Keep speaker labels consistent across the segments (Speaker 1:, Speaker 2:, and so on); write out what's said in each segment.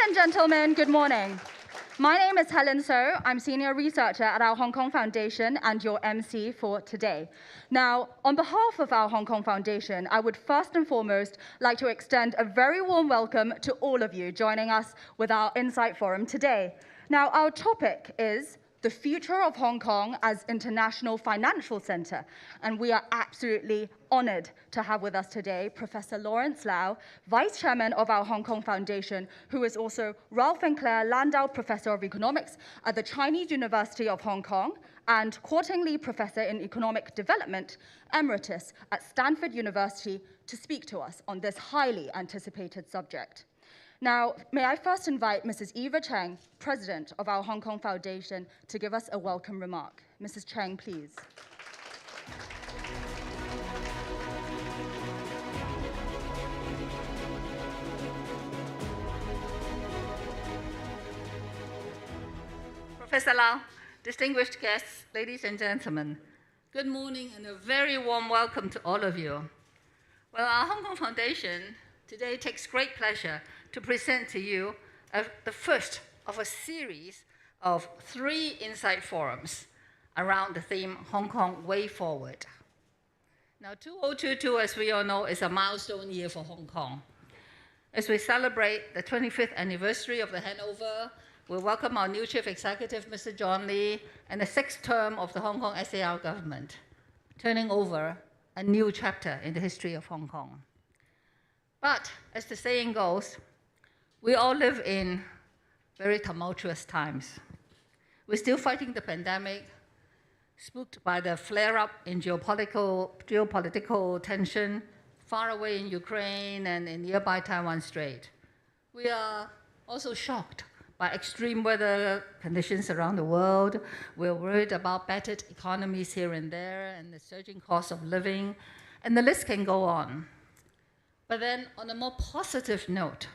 Speaker 1: and gentlemen, good morning. My name is Helen So. I'm Senior Researcher at our Hong Kong Foundation and your MC for today. Now, on behalf of our Hong Kong Foundation, I would first and foremost like to extend a very warm welcome to all of you joining us with our Insight Forum today. Now, our topic is the future of Hong Kong as international financial center. And we are absolutely honored to have with us today Professor Lawrence Lau, Vice Chairman of our Hong Kong Foundation, who is also Ralph and Claire Landau Professor of Economics at the Chinese University of Hong Kong and Kwok Lee Professor in Economic Development, Emeritus at Stanford University, to speak to us on this highly anticipated subject. Now, may I first invite Mrs. Eva Cheng, President of our Hong Kong Foundation, to give us a welcome remark. Mrs. Cheng, please.
Speaker 2: Professor Lau, distinguished guests, ladies and gentlemen, good morning and a very warm welcome to all of you. Well, our Hong Kong Foundation today takes great pleasure to present to you the first of a series of 3 Insight Forums around the theme Hong Kong Way Forward. Now, 2022, as we all know, is a milestone year for Hong Kong. As we celebrate the 25th anniversary of the handover, we welcome our new Chief Executive, Mr. John Lee, and the 6th term of the Hong Kong SAR government, turning over a new chapter in the history of Hong Kong. But, as the saying goes, we all live in very tumultuous times. We're still fighting the pandemic, spooked by the flare-up in geopolitical tension far away in Ukraine and in nearby Taiwan Strait. We are also shocked by extreme weather conditions around the world. We're worried about battered economies here and there and the surging cost of living, and the list can go on. But then, on a more positive note,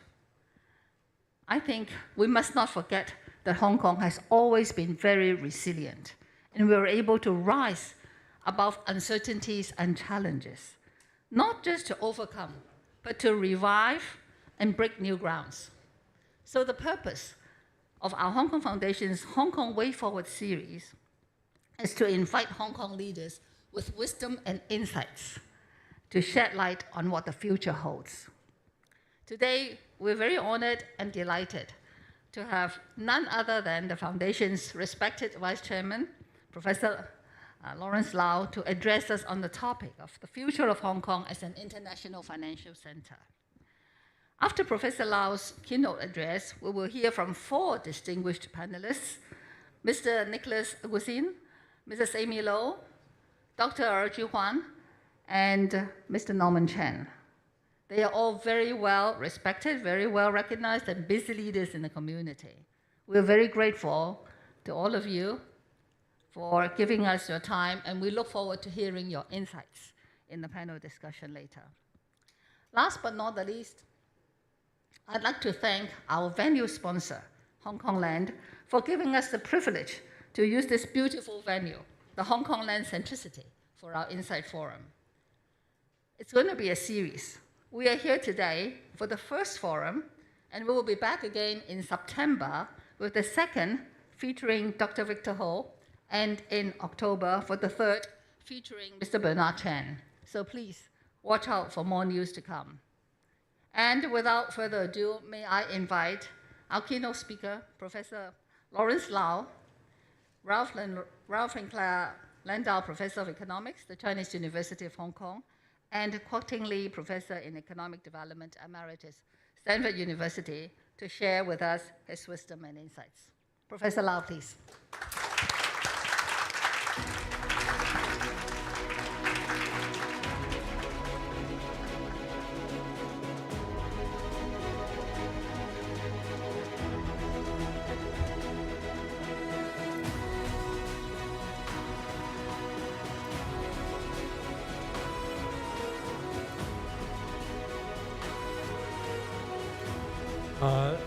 Speaker 2: I think we must not forget that Hong Kong has always been very resilient, and we were able to rise above uncertainties and challenges, not just to overcome, but to revive and break new grounds. So the purpose of our Hong Kong Foundation's Hong Kong Way Forward series is to invite Hong Kong leaders with wisdom and insights to shed light on what the future holds. Today, we're very honored and delighted to have none other than the Foundation's respected Vice Chairman, Professor Lawrence Lau, to address us on the topic of the future of Hong Kong as an international financial center. After Professor Lau's keynote address, we will hear from 4 distinguished panelists, Mr. Nicholas Agusin, Mrs. Amy Low, Dr. Erju Huan, and Mr. Norman Chen. They are all very well respected, very well recognized, and busy leaders in the community. We're very grateful to all of you for giving us your time, and we look forward to hearing your insights in the panel discussion later. Last but not the least, I'd like to thank our venue sponsor, Hong Kong Land, for giving us the privilege to use this beautiful venue, the Hong Kong Land Centricity, for our Insight Forum. It's going to be a series. We are here today for the first forum, and we will be back again in September with the second, featuring Dr. Victor Ho, and in October for the third, featuring Mr. Bernard Chen. So please, watch out for more news to come. And without further ado, may I invite our keynote speaker, Professor Lawrence Lau, Ralph and Claire Landau Professor of Economics, the Chinese University of Hong Kong, and Kwok Lee Professor in Economic Development, Emeritus, Stanford University, to share with us his wisdom and insights. Professor Lau, please.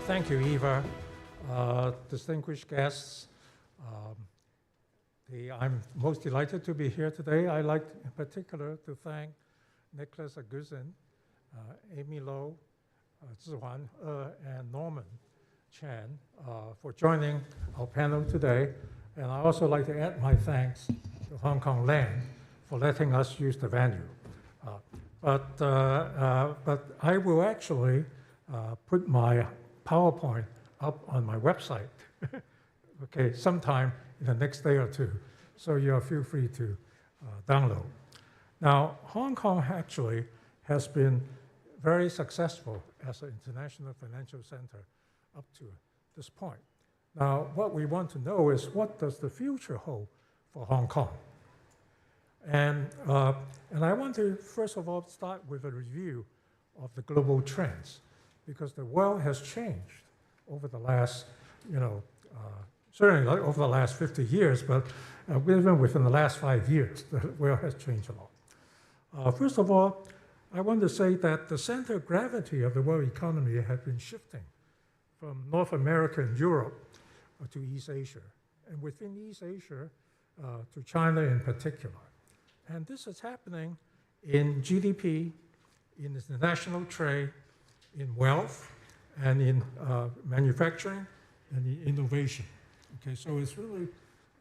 Speaker 3: Thank you, Eva. Distinguished guests, I'm most delighted to be here today. I'd like in particular to thank Nicholas Agusin, Amy Low, Zhihuan, and Norman Chan for joining our panel today. And I also like to add my thanks to Hong Kong Land for letting us use the venue. But I will actually put my PowerPoint up on my website, okay, sometime in the next day or two. So you feel free to download. Now, Hong Kong actually has been very successful as an international financial center up to this point. Now, what we want to know is what does the future hold for Hong Kong? And I want to, first of all, start with a review of the global trends, because the world has changed over the last, certainly over the last 50 years, but even within the last 5 years, the world has changed a lot. First of all, I want to say that the center of gravity of the world economy has been shifting from North America and Europe to East Asia, and within East Asia to China in particular. And this is happening in GDP, in international trade, in wealth, and in manufacturing, and in innovation. Okay, so it's really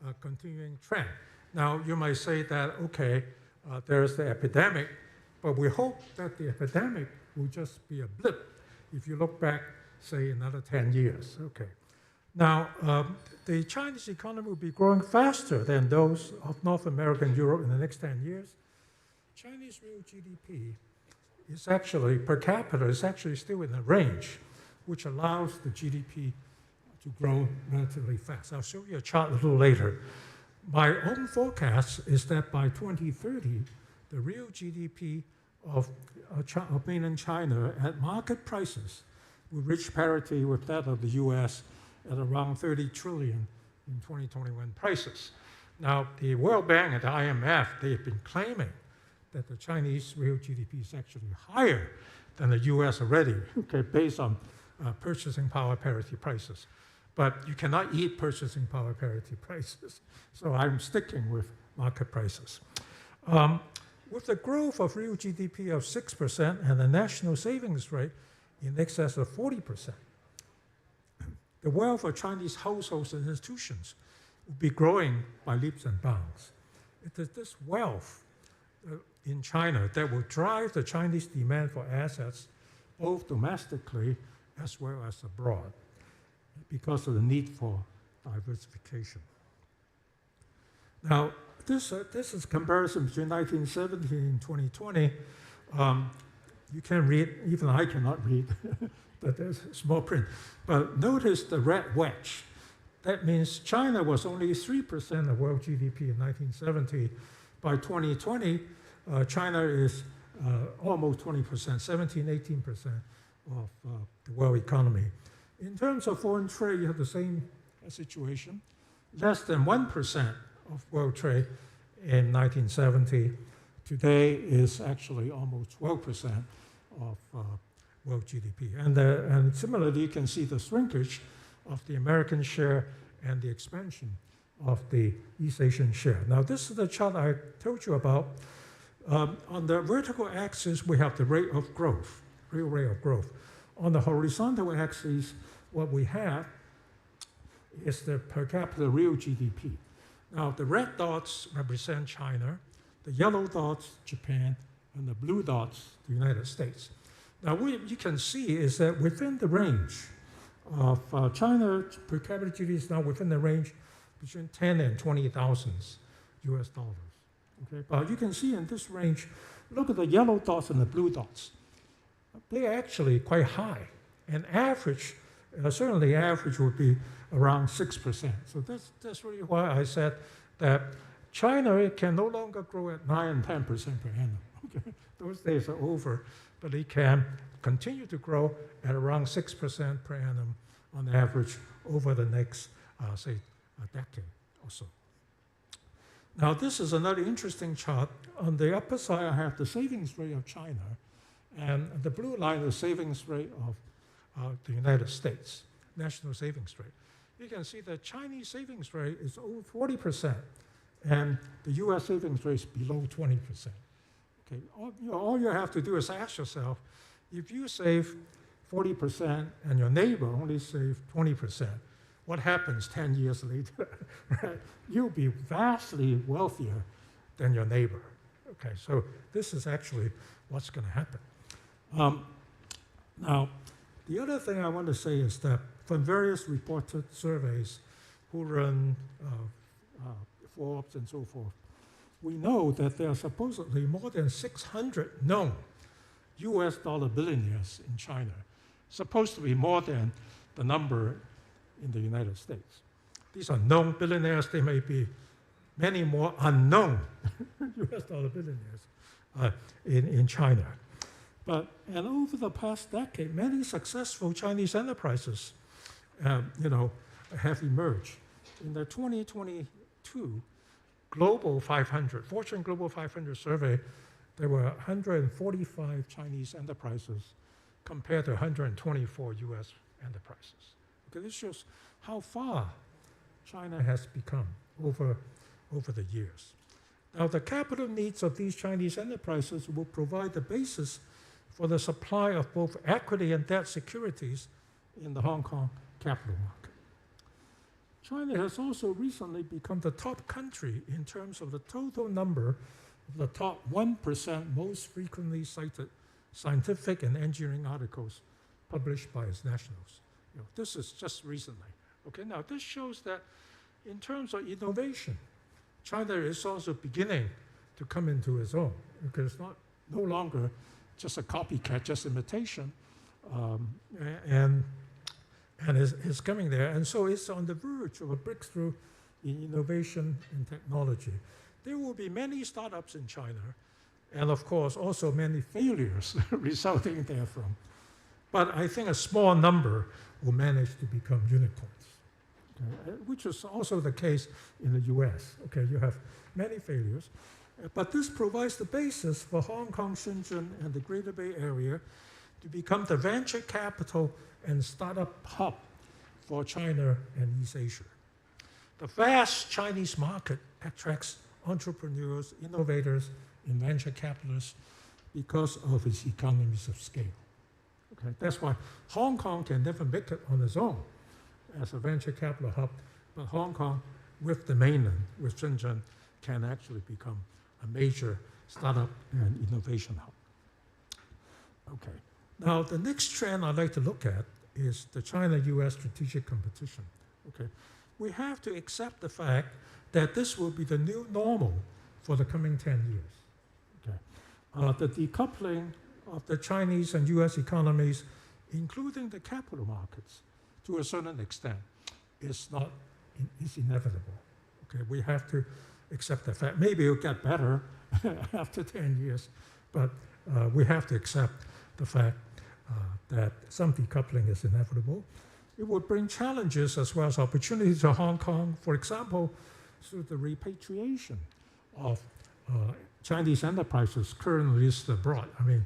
Speaker 3: a continuing trend. Now, you might say that, okay, there's the epidemic, but we hope that the epidemic will just be a blip if you look back, say, another 10 years. Okay. Now, the Chinese economy will be growing faster than those of North America and Europe in the next 10 years. Chinese real GDP is actually, per capita, is actually still in a range which allows the GDP to grow relatively fast. I'll show you a chart a little later. My own forecast is that by 2030, the real GDP of mainland China at market prices will reach parity with that of the US at around 30 trillion in 2021 prices. Now, the World Bank and the IMF, they've been claiming that the Chinese real GDP is actually higher than the US already, okay, based on purchasing power parity prices. But you cannot eat purchasing power parity prices, so I'm sticking with market prices. With the growth of real GDP of 6% and the national savings rate in excess of 40%, the wealth of Chinese households and institutions will be growing by leaps and bounds. It is this wealth in China that will drive the Chinese demand for assets, both domestically as well as abroad, because of the need for diversification. Now, this is a comparison between 1970 and 2020. You can read, even I cannot read, but there's small print. But notice the red wedge. That means China was only 3% of world GDP in 1970. By 2020, China is almost 20%, 17, 18% of the world economy. In terms of foreign trade, you have the same situation. Less than 1% of world trade in 1970. Today is actually almost 12% of world GDP. And similarly, you can see the shrinkage of the American share and the expansion of the East Asian share. Now, this is the chart I told you about. On the vertical axis, we have the rate of growth, real rate of growth. On the horizontal axis, what we have is the per capita real GDP. Now, the red dots represent China, the yellow dots, Japan, and the blue dots, the United States. Now, what you can see is that within the range of China, per capita GDP is now within the range between 10 and 20,000 US dollars. Okay? But you can see in this range, look at the yellow dots and the blue dots. They're actually quite high. And average, certainly average would be around 6%. So that's really why I said that China can no longer grow at 9 and 10% per annum. Okay? Those days are over, but it can continue to grow at around 6% per annum on average over the next, say, a decade or so. Now, this is another interesting chart. On the upper side, I have the savings rate of China, and the blue line is the savings rate of the United States, national savings rate. You can see the Chinese savings rate is over 40%, and the US savings rate is below 20%. Okay, all you have to do is ask yourself, if you save 40% and your neighbor only saved 20%, what happens 10 years later? Right? You'll be vastly wealthier than your neighbor. Okay, so this is actually what's going to happen. Now, the other thing I want to say is that from various reported surveys, Hurun, Forbes, and so forth, we know that there are supposedly more than 600 known US dollar billionaires in China, supposed to be more than the number in the United States. These are known billionaires. There may be many more unknown US dollar billionaires in China. And over the past decade, many successful Chinese enterprises have emerged. In the 2022 Global 500, Fortune Global 500 survey, there were 145 Chinese enterprises compared to 124 US enterprises. Okay, this shows how far China has become over the years. Now, the capital needs of these Chinese enterprises will provide the basis for the supply of both equity and debt securities in the Hong Kong capital market. China has also recently become the top country in terms of the total number of the top 1% most frequently cited scientific and engineering articles published by its nationals. This is just recently. Okay, now this shows that in terms of innovation, China is also beginning to come into its own, because it's no longer just a copycat, just imitation, and is coming there. And so it's on the verge of a breakthrough in innovation and technology. There will be many startups in China, and of course also many failures resulting therefrom. But I think a small number will manage to become unicorns, okay, which is also the case in the US. Okay, you have many failures, but this provides the basis for Hong Kong, Shenzhen, and the Greater Bay Area to become the venture capital and startup hub for China and East Asia. The vast Chinese market attracts entrepreneurs, innovators, and venture capitalists because of its economies of scale. Okay? That's why Hong Kong can never make it on its own as a venture capital hub, but Hong Kong with the mainland, with Shenzhen, can actually become a major startup and innovation hub. Okay. Now, the next trend I'd like to look at is the China-US strategic competition. Okay. We have to accept the fact that this will be the new normal for the coming 10 years. Okay. The decoupling of the Chinese and US economies, including the capital markets, to a certain extent, is inevitable. Okay. We have to accept the fact. Maybe it'll get better after 10 years, but we have to accept the fact that some decoupling is inevitable. It would bring challenges as well as opportunities to Hong Kong, for example, through the repatriation of Chinese enterprises currently listed abroad. I mean,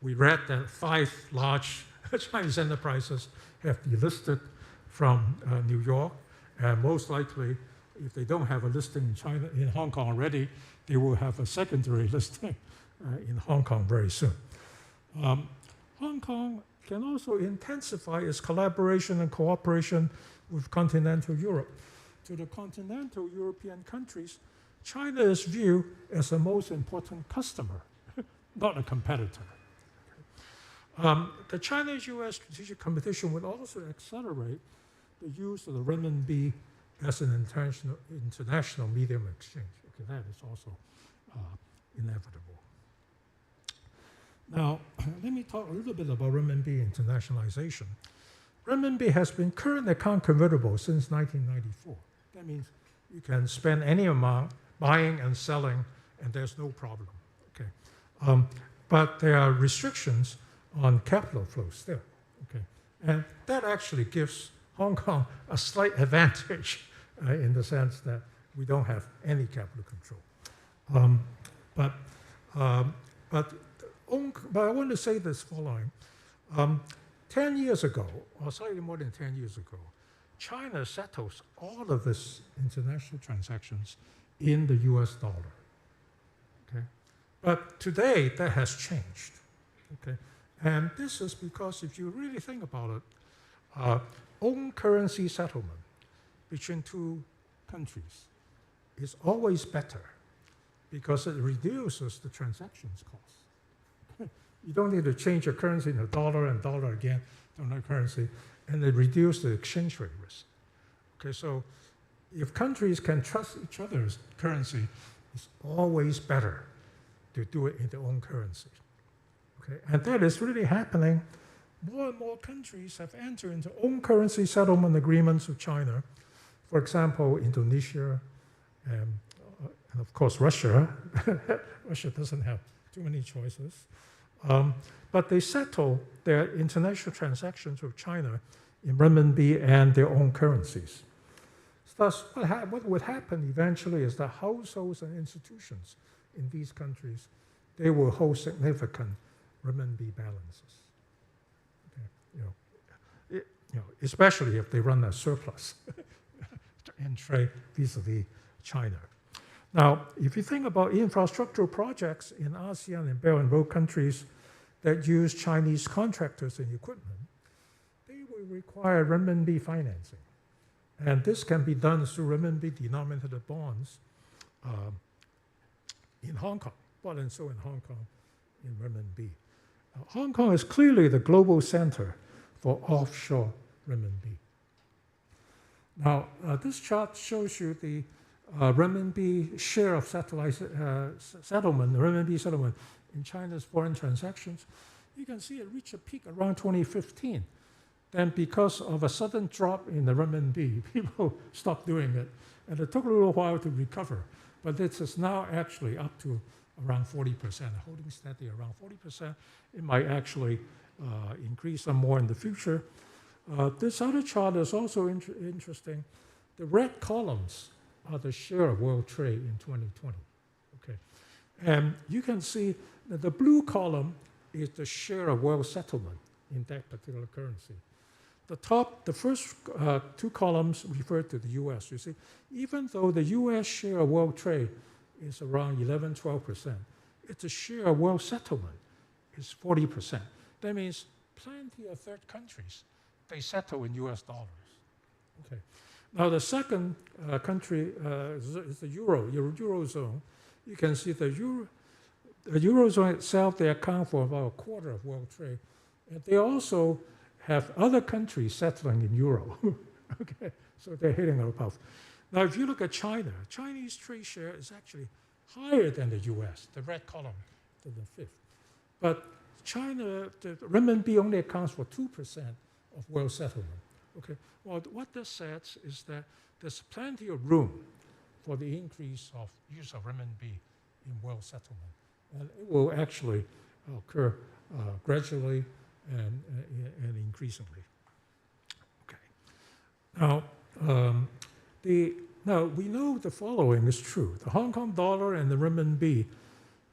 Speaker 3: we read that 5 large Chinese enterprises have delisted from New York, and most likely, if they don't have a listing in Hong Kong already, they will have a secondary listing in Hong Kong very soon. Hong Kong can also intensify its collaboration and cooperation with continental Europe. To the continental European countries, China is viewed as the most important customer, not a competitor. The China-US strategic competition would also accelerate the use of the Renminbi as an international medium of exchange. Okay, that is also inevitable. Now, let me talk a little bit about renminbi internationalization. Renminbi has been current account convertible since 1994. That means you can spend any amount buying and selling, and there's no problem. Okay, but there are restrictions on capital flow still. Okay, and that actually gives Hong Kong a slight advantage in the sense that we don't have any capital control. But I want to say this following. 10 years ago, or slightly more than 10 years ago, China settles all of its international transactions in the US dollar. Okay? But today, that has changed. Okay? And this is because if you really think about it, own currency settlement between two countries is always better because it reduces the transactions cost. You don't need to change your currency into dollar and dollar again to another currency, and it reduces the exchange rate risk. Okay, so if countries can trust each other's currency, it's always better to do it in their own currency. Okay, and that is really happening. More and more countries have entered into own currency settlement agreements with China. For example, Indonesia, and of course Russia. Russia doesn't have too many choices. But they settle their international transactions with China in renminbi and their own currencies. Thus, what would happen eventually is that households and institutions in these countries, they will hold significant renminbi balances. Okay. Especially if they run a surplus in trade vis-a-vis China. Now, if you think about infrastructural projects in ASEAN and Belt and Road countries that use Chinese contractors and equipment, they will require renminbi financing. And this can be done through renminbi-denominated bonds in Hong Kong, bought and sold in Hong Kong in renminbi. Hong Kong is clearly the global center for offshore renminbi. Now, this chart shows you the renminbi share of settlement, renminbi settlement in China's foreign transactions. You can see it reached a peak around 2015. Then because of a sudden drop in the renminbi, people stopped doing it. And it took a little while to recover. But this is now actually up to around 40%, holding steady around 40%. It might actually increase some more in the future. This other chart is also interesting. The red columns are the share of world trade in 2020. Okay, and you can see that the blue column is the share of world settlement in that particular currency. The first two columns refer to the US. You see, even though the US share of world trade is around 11, 12%, its share of world settlement is 40%. That means plenty of third countries, they settle in US dollars. Okay. Now the second country is the Eurozone. You can see the Eurozone itself, they account for about a quarter of world trade. And they also have other countries settling in euro. Okay, so they're hitting above. Now, if you look at China, Chinese trade share is actually higher than the US, the red column to the fifth. But China, the renminbi only accounts for 2% of world settlement. Okay, well, what this says is that there's plenty of room for the increase of use of renminbi in world settlement. And it will actually occur gradually and increasingly. Okay. Now, now we know the following is true: the Hong Kong dollar and the renminbi,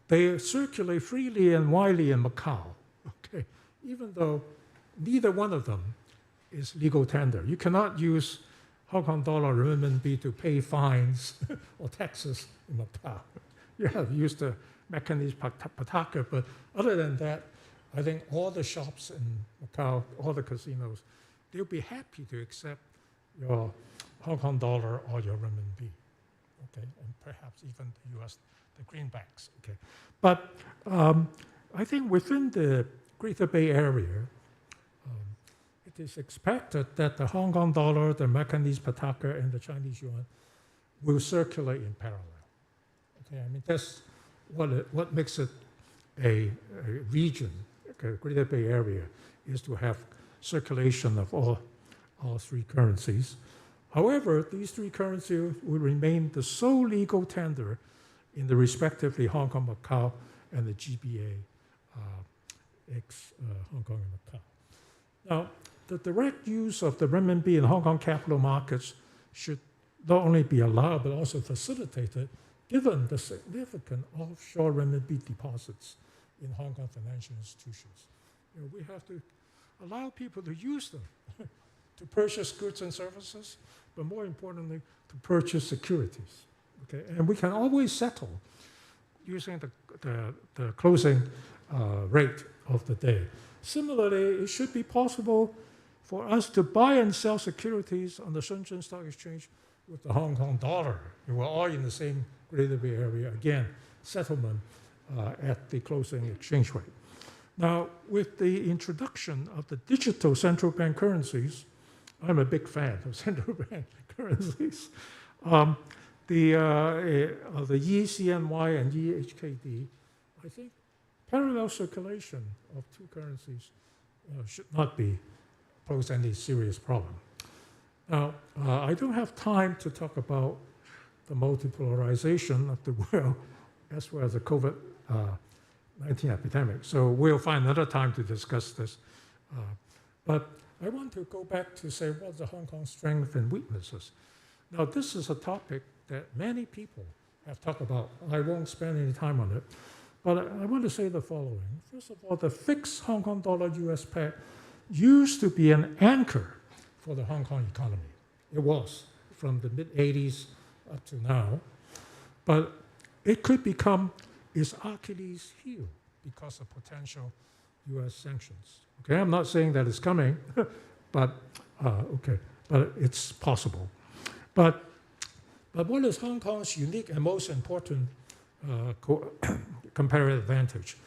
Speaker 3: they circulate freely and widely in Macau. Okay, even though neither one of them is legal tender. You cannot use Hong Kong dollar or renminbi to pay fines or taxes in Macau. You have used the Cantonese pataka, but other than that, I think all the shops in Macau, all the casinos, they'll be happy to accept your Hong Kong dollar or your renminbi, okay, and perhaps even the US, the greenbacks, okay. But I think within the Greater Bay Area, it is expected that the Hong Kong dollar, the Cantonese pataka, and the Chinese yuan will circulate in parallel. Okay, I mean that's what makes it a region. Greater Bay Area is to have circulation of all three currencies. However, these three currencies will remain the sole legal tender in the respectively Hong Kong, Macau, and the GBA Hong Kong and Macau. Now, the direct use of the renminbi in Hong Kong capital markets should not only be allowed but also facilitated, given the significant offshore renminbi deposits in Hong Kong financial institutions. We have to allow people to use them to purchase goods and services, but more importantly, to purchase securities. Okay? And we can always settle using the closing rate of the day. Similarly, it should be possible for us to buy and sell securities on the Shenzhen Stock Exchange with the Hong Kong dollar. We're all in the same Greater Bay Area. Again, settlement at the closing exchange rate. Now, with the introduction of the digital central bank currencies, I'm a big fan of central bank currencies. The ECNY and EHKD, I think parallel circulation of two currencies should not pose any serious problem. Now, I don't have time to talk about the multipolarization of the world as well as the COVID-19 epidemic. So we'll find another time to discuss this. But I want to go back to say what's the Hong Kong strengths and weaknesses. Now, this is a topic that many people have talked about. I won't spend any time on it. But I want to say the following. First of all, the fixed Hong Kong dollar US peg used to be an anchor for the Hong Kong economy. It was from the mid-80s up to now. But it could become its Achilles heel because of potential US sanctions. Okay, I'm not saying that it's coming, but it's possible. But what is Hong Kong's unique and most important comparative advantage?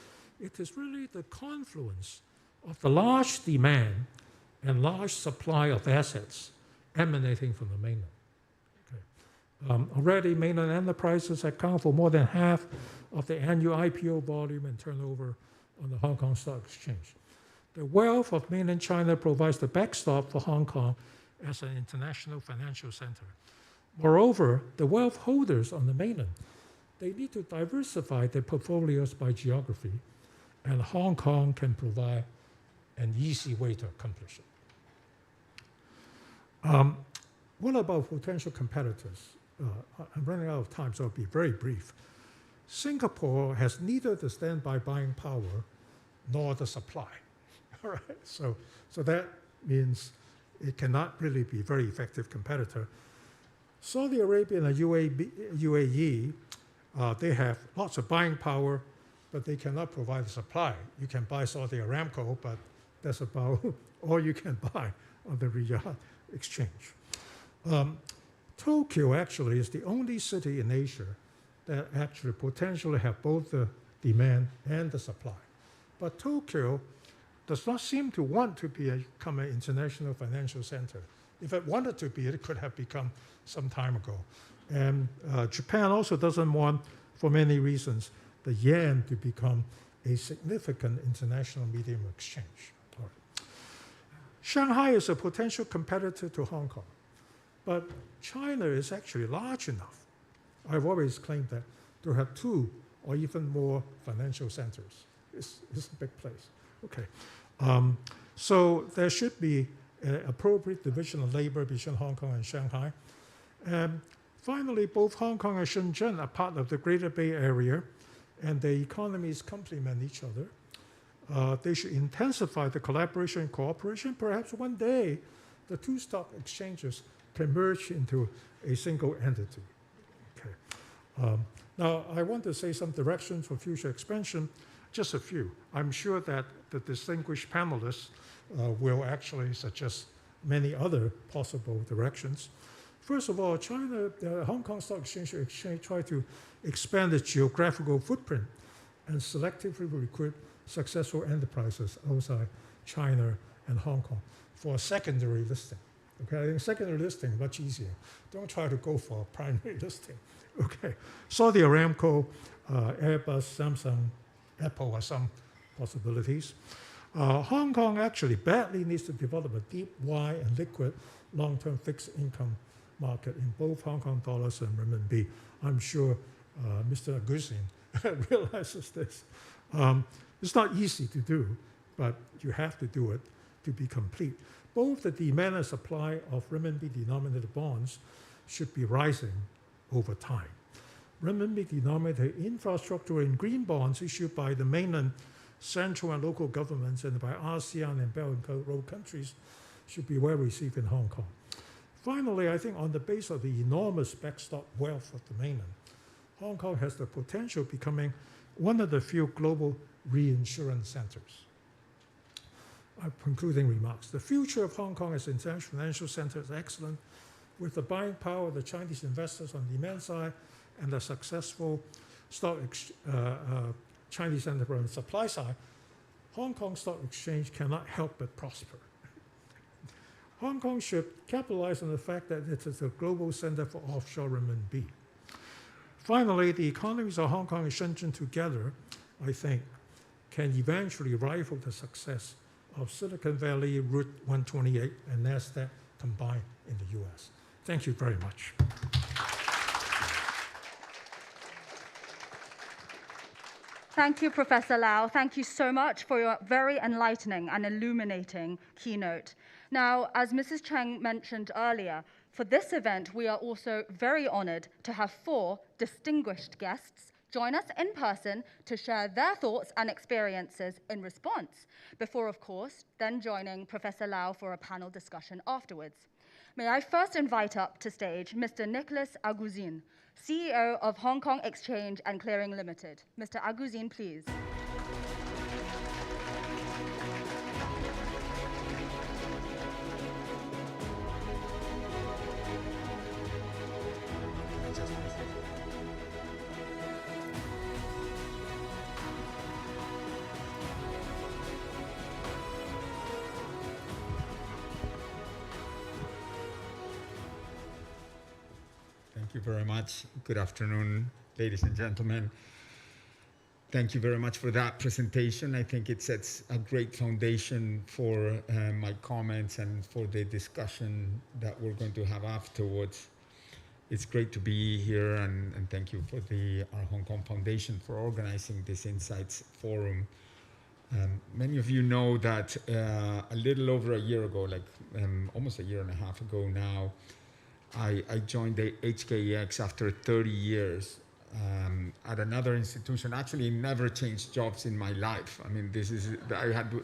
Speaker 3: It is really the confluence of the large demand and large supply of assets emanating from the mainland. Okay. Already, mainland enterprises account for more than half of the annual IPO volume and turnover on the Hong Kong Stock Exchange. The wealth of mainland China provides the backstop for Hong Kong as an international financial center. Moreover, the wealth holders on the mainland, they need to diversify their portfolios by geography, and Hong Kong can provide an easy way to accomplish it. What about potential competitors? I'm running out of time, so I'll be very brief. Singapore has neither the standby buying power nor the supply. All right, so that means it cannot really be a very effective competitor. Saudi Arabia and UAE, they have lots of buying power, but they cannot provide the supply. You can buy Saudi Aramco, but that's about all you can buy on the Riyadh exchange. Tokyo actually is the only city in Asia that actually potentially have both the demand and the supply. But Tokyo does not seem to want to become an international financial center. If it wanted to be, it could have become some time ago. And Japan also doesn't want, for many reasons, the yen to become a significant international medium of exchange. All right. Shanghai is a potential competitor to Hong Kong, but China is actually large enough. I've always claimed that to have two or even more financial centers. It's a big place. Okay. So there should be an appropriate division of labor between Hong Kong and Shanghai. Finally, both Hong Kong and Shenzhen are part of the Greater Bay Area, and their economies complement each other. They should intensify the collaboration and cooperation. Perhaps one day, the two stock exchanges can merge into a single entity. Okay. Now, I want to say some directions for future expansion, just a few. I'm sure that the distinguished panelists will actually suggest many other possible directions. First of all, the Hong Kong Stock Exchange try to expand its geographical footprint and selectively recruit successful enterprises outside China and Hong Kong for a secondary listing. Okay, I think secondary listing is much easier. Don't try to go for a primary listing. Okay, Saudi Aramco, Airbus, Samsung, Apple are some possibilities. Hong Kong actually badly needs to develop a deep, wide, and liquid long-term fixed income market in both Hong Kong dollars and renminbi. I'm sure Mr. Agusin realizes this. It's not easy to do, but you have to do it to be complete. Both the demand and supply of renminbi-denominated bonds should be rising over time. Renminbi-denominated infrastructure and green bonds issued by the mainland central and local governments and by ASEAN and Belt and Road countries should be well received in Hong Kong. Finally, I think on the basis of the enormous backstop wealth of the mainland, Hong Kong has the potential of becoming one of the few global reinsurance centers. Concluding remarks. The future of Hong Kong as an international financial center is excellent. With the buying power of the Chinese investors on the demand side and the successful Chinese enterprise on the supply side, Hong Kong Stock Exchange cannot help but prosper. Hong Kong should capitalize on the fact that it is a global center for offshore renminbi. Finally, the economies of Hong Kong and Shenzhen together, I think, can eventually rival the success of Silicon Valley, Route 128, and NASDAQ combined in the US. Thank you very much.
Speaker 1: Thank you, Professor Lau. Thank you so much for your very enlightening and illuminating keynote. Now, as Mrs. Cheng mentioned earlier, for this event, we are also very honored to have 4 distinguished guests join us in person to share their thoughts and experiences in response, before, of course, then joining Professor Lau for a panel discussion afterwards. May I first invite up to stage Mr. Nicholas Aguzin, CEO of Hong Kong Exchange and Clearing Limited. Mr. Aguzin, please.
Speaker 4: Thank you very much. Good afternoon, ladies and gentlemen. Thank you very much for that presentation. I think it sets a great foundation for my comments and for the discussion that we're going to have afterwards. It's great to be here, and thank you for our Hong Kong Foundation for organizing this Insights Forum. Many of you know that a little over a year ago, almost a year and a half ago now, I joined the HKEX after 30 years at another institution. Actually, never changed jobs in my life. I mean, I had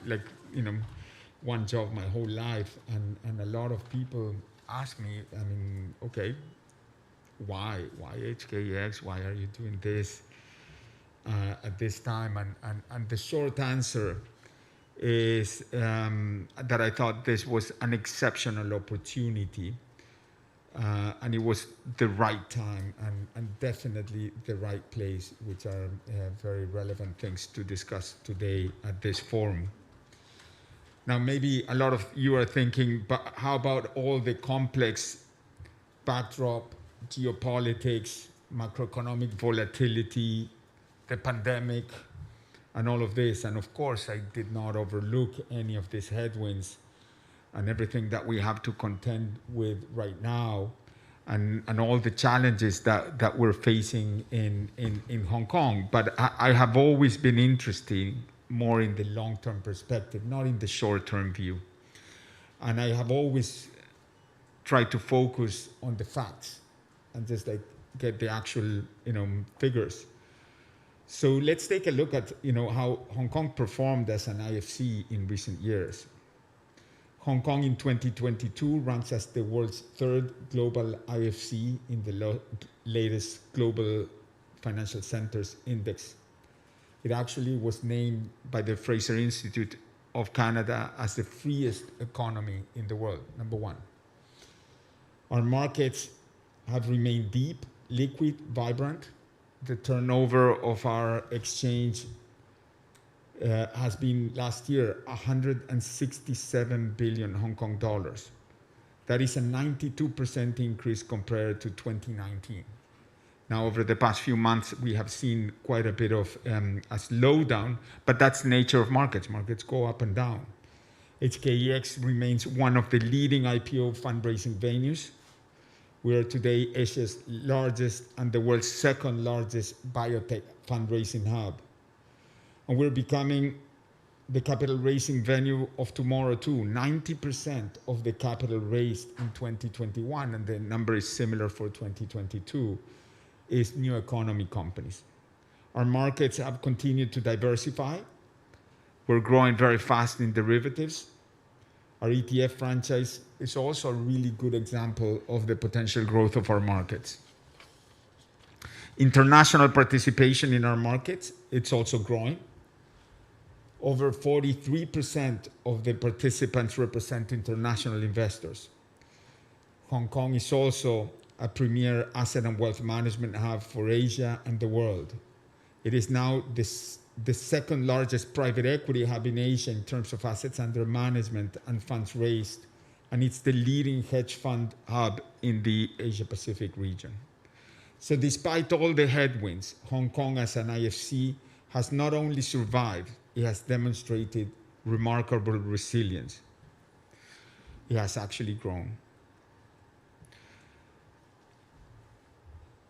Speaker 4: one job my whole life, and a lot of people ask me, okay, why HKEX? Why are you doing this at this time? And the short answer is that I thought this was an exceptional opportunity. And it was the right time and definitely the right place, which are very relevant things to discuss today at this forum. Now, maybe a lot of you are thinking, but how about all the complex backdrop, geopolitics, macroeconomic volatility, the pandemic, and all of this? And of course, I did not overlook any of these headwinds and everything that we have to contend with right now, and all the challenges that we're facing in Hong Kong. But I have always been interested more in the long-term perspective, not in the short-term view. And I have always tried to focus on the facts and just get the actual figures. So let's take a look at how Hong Kong performed as an IFC in recent years. Hong Kong in 2022 ranks as the world's 3rd global IFC in the latest Global Financial Centers Index. It actually was named by the Fraser Institute of Canada as the freest economy in the world, number 1. Our markets have remained deep, liquid, vibrant. The turnover of our exchange has been last year 167 billion Hong Kong dollars. That is a 92% increase compared to 2019. Now, over the past few months, we have seen quite a bit of a slowdown, but that's the nature of markets. Markets go up and down. HKEX remains one of the leading IPO fundraising venues. We are today Asia's largest and the world's 2nd largest biotech fundraising hub. And we're becoming the capital raising venue of tomorrow too. 90% of the capital raised in 2021, and the number is similar for 2022, is new economy companies. Our markets have continued to diversify. We're growing very fast in derivatives. Our ETF franchise is also a really good example of the potential growth of our markets. International participation in our markets, it's also growing. Over 43% of the participants represent international investors. Hong Kong is also a premier asset and wealth management hub for Asia and the world. It is now the second largest private equity hub in Asia in terms of assets under management and funds raised, and it's the leading hedge fund hub in the Asia-Pacific region. So despite all the headwinds, Hong Kong as an IFC has not only survived, it has demonstrated remarkable resilience. It has actually grown.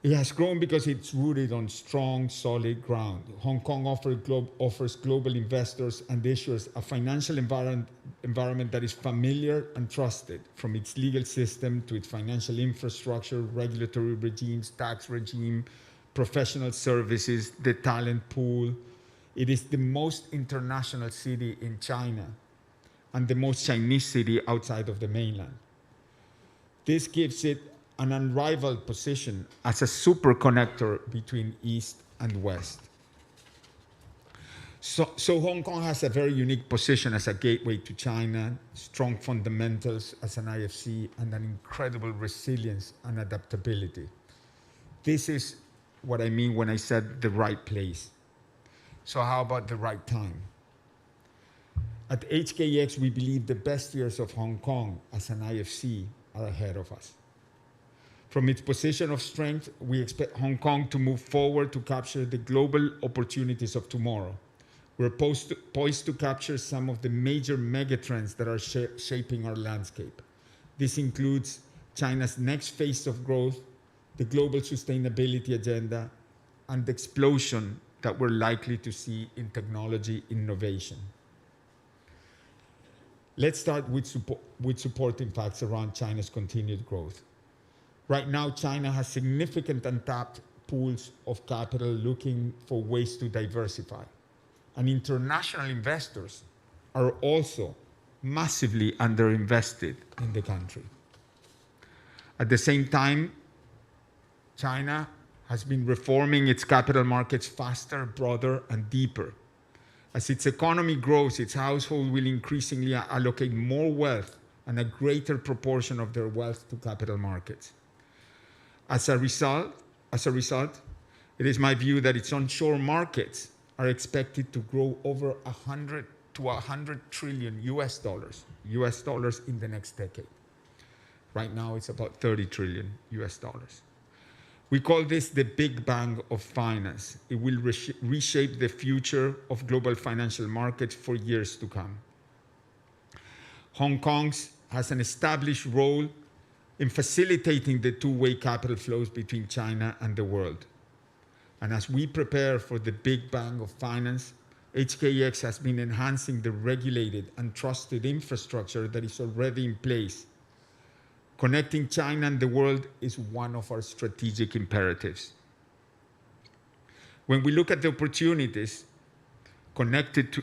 Speaker 4: It has grown because it's rooted on strong, solid ground. Hong Kong offers global investors and issuers a financial environment that is familiar and trusted, from its legal system to its financial infrastructure, regulatory regimes, tax regime, professional services, the talent pool. It is the most international city in China and the most Chinese city outside of the mainland. This gives it an unrivaled position as a super connector between East and West. So Hong Kong has a very unique position as a gateway to China, strong fundamentals as an IFC, and an incredible resilience and adaptability. This is what I mean when I said the right place. So how about the right time? At HKEX, we believe the best years of Hong Kong as an IFC are ahead of us. From its position of strength, we expect Hong Kong to move forward to capture the global opportunities of tomorrow. We're poised to capture some of the major megatrends that are shaping our landscape. This includes China's next phase of growth, the global sustainability agenda, and the explosion that we're likely to see in technology innovation. Let's start with supporting facts around China's continued growth. Right now, China has significant untapped pools of capital looking for ways to diversify. And international investors are also massively underinvested in the country. At the same time, China has been reforming its capital markets faster, broader, and deeper. As its economy grows, its household will increasingly allocate more wealth and a greater proportion of their wealth to capital markets. As a result, it is my view that its onshore markets are expected to grow over 100 to 100 trillion US dollars in the next decade. Right now, it's about 30 trillion US dollars. We call this the Big Bang of finance. It will reshape the future of global financial markets for years to come. Hong Kong has an established role in facilitating the two-way capital flows between China and the world. And as we prepare for the Big Bang of finance, HKEX has been enhancing the regulated and trusted infrastructure that is already in place. Connecting China and the world is one of our strategic imperatives. When we look at the opportunities connected to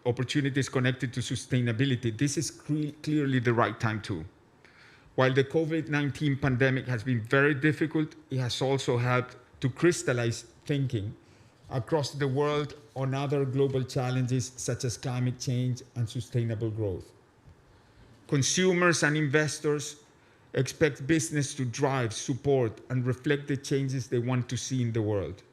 Speaker 4: sustainability, this is clearly the right time too. While the COVID-19 pandemic has been very difficult, it has also helped to crystallize thinking across the world on other global challenges such as climate change and sustainable growth. Consumers and investors expect business to drive, support, and reflect the changes they want to see in the world.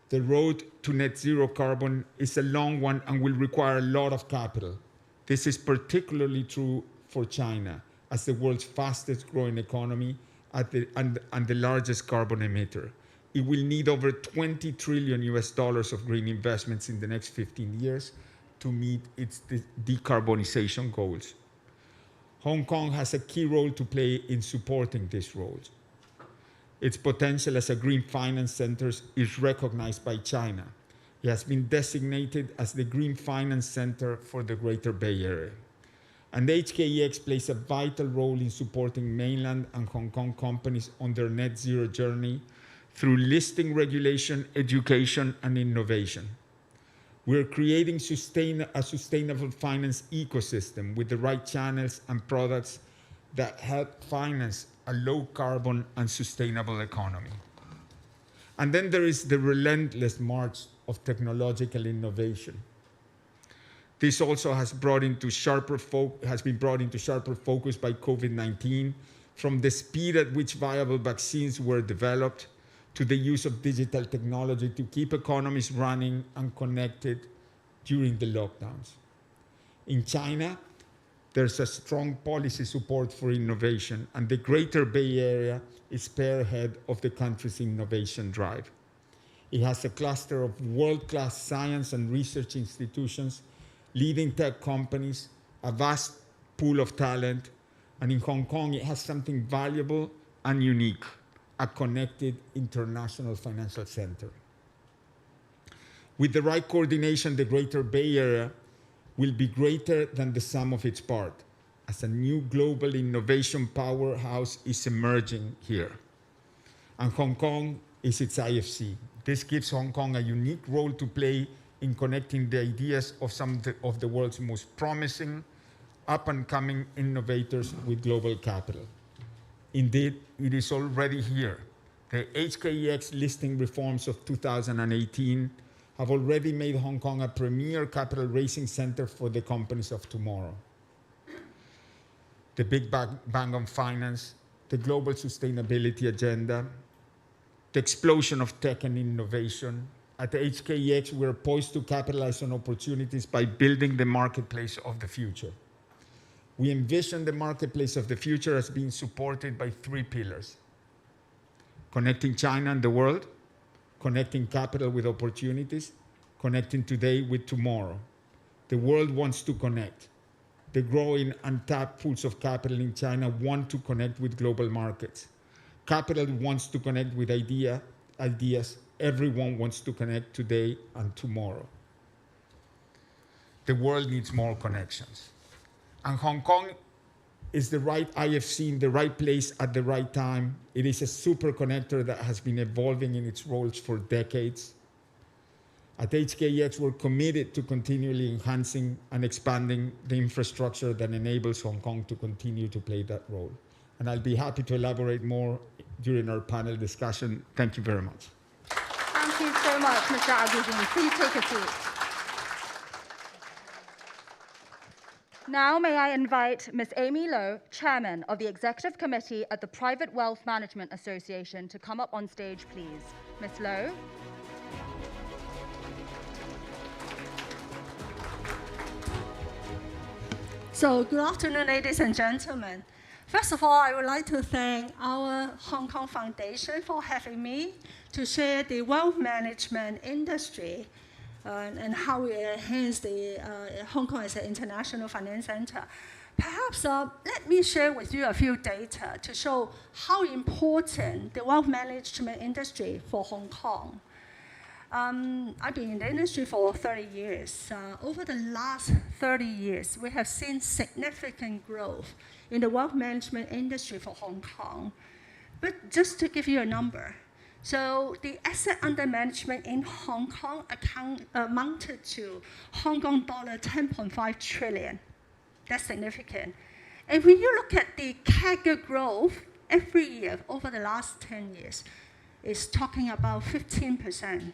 Speaker 4: The road to net zero carbon is a long one and will require a lot of capital. This is particularly true for China, as the world's fastest growing economy and the largest carbon emitter. It will need over 20 trillion US dollars of green investments in the next 15 years to meet its decarbonization goals. Hong Kong has a key role to play in supporting these roles. Its potential as a green finance center is recognized by China. It has been designated as the Green Finance Center for the Greater Bay Area. And HKEX plays a vital role in supporting mainland and Hong Kong companies on their net zero journey through listing regulation, education, and innovation. We're creating a sustainable finance ecosystem with the right channels and products that help finance a low carbon and sustainable economy. And then there is the relentless march of technological innovation. This also has been brought into sharper focus by COVID-19, from the speed at which viable vaccines were developed to the use of digital technology to keep economies running and connected during the lockdowns. In China, there's a strong policy support for innovation, and the Greater Bay Area is spearhead of the country's innovation drive. It has a cluster of world-class science and research institutions, leading tech companies, a vast pool of talent, and in Hong Kong, it has something valuable and unique, a connected international financial center. With the right coordination, the Greater Bay Area will be greater than the sum of its parts, as a new global innovation powerhouse is emerging here. And Hong Kong is its IFC. This gives Hong Kong a unique role to play in connecting the ideas of some of the world's most promising, up-and-coming innovators with global capital. Indeed, it is already here. The HKEX listing reforms of 2018 have already made Hong Kong a premier capital raising center for the companies of tomorrow. The big bang on finance, the global sustainability agenda, the explosion of tech and innovation. At the HKEX, we're poised to capitalize on opportunities by building the marketplace of the future. We envision the marketplace of the future as being supported by 3 pillars: connecting China and the world, connecting capital with opportunities, connecting today with tomorrow. The world wants to connect. The growing untapped pools of capital in China want to connect with global markets. Capital wants to connect with ideas. Everyone wants to connect today and tomorrow. The world needs more connections. And Hong Kong is the right IFC in the right place at the right time. It is a super connector that has been evolving in its roles for decades. At HKEX, we're committed to continually enhancing and expanding the infrastructure that enables Hong Kong to continue to play that role. And I'll be happy to elaborate more during our panel discussion. Thank you very much.
Speaker 1: Thank you so much, Mr. Agustin. Please take a seat. Now may I invite Ms. Amy Low, Chairman of the Executive Committee at the Private Wealth Management Association, to come up on stage, please. Ms. Low.
Speaker 5: So good afternoon, ladies and gentlemen. First of all, I would like to thank our Hong Kong Foundation for having me to share the wealth management industry and how we enhance the Hong Kong as an international finance center. Perhaps let me share with you a few data to show how important the wealth management industry for Hong Kong. I've been in the industry for 30 years. Over the last 30 years, we have seen significant growth in the wealth management industry for Hong Kong. But just to give you a number, so the asset under management in Hong Kong amounted to Hong Kong dollar 10.5 trillion. That's significant. And when you look at the CAGR growth every year over the last 10 years, it's talking about 15%.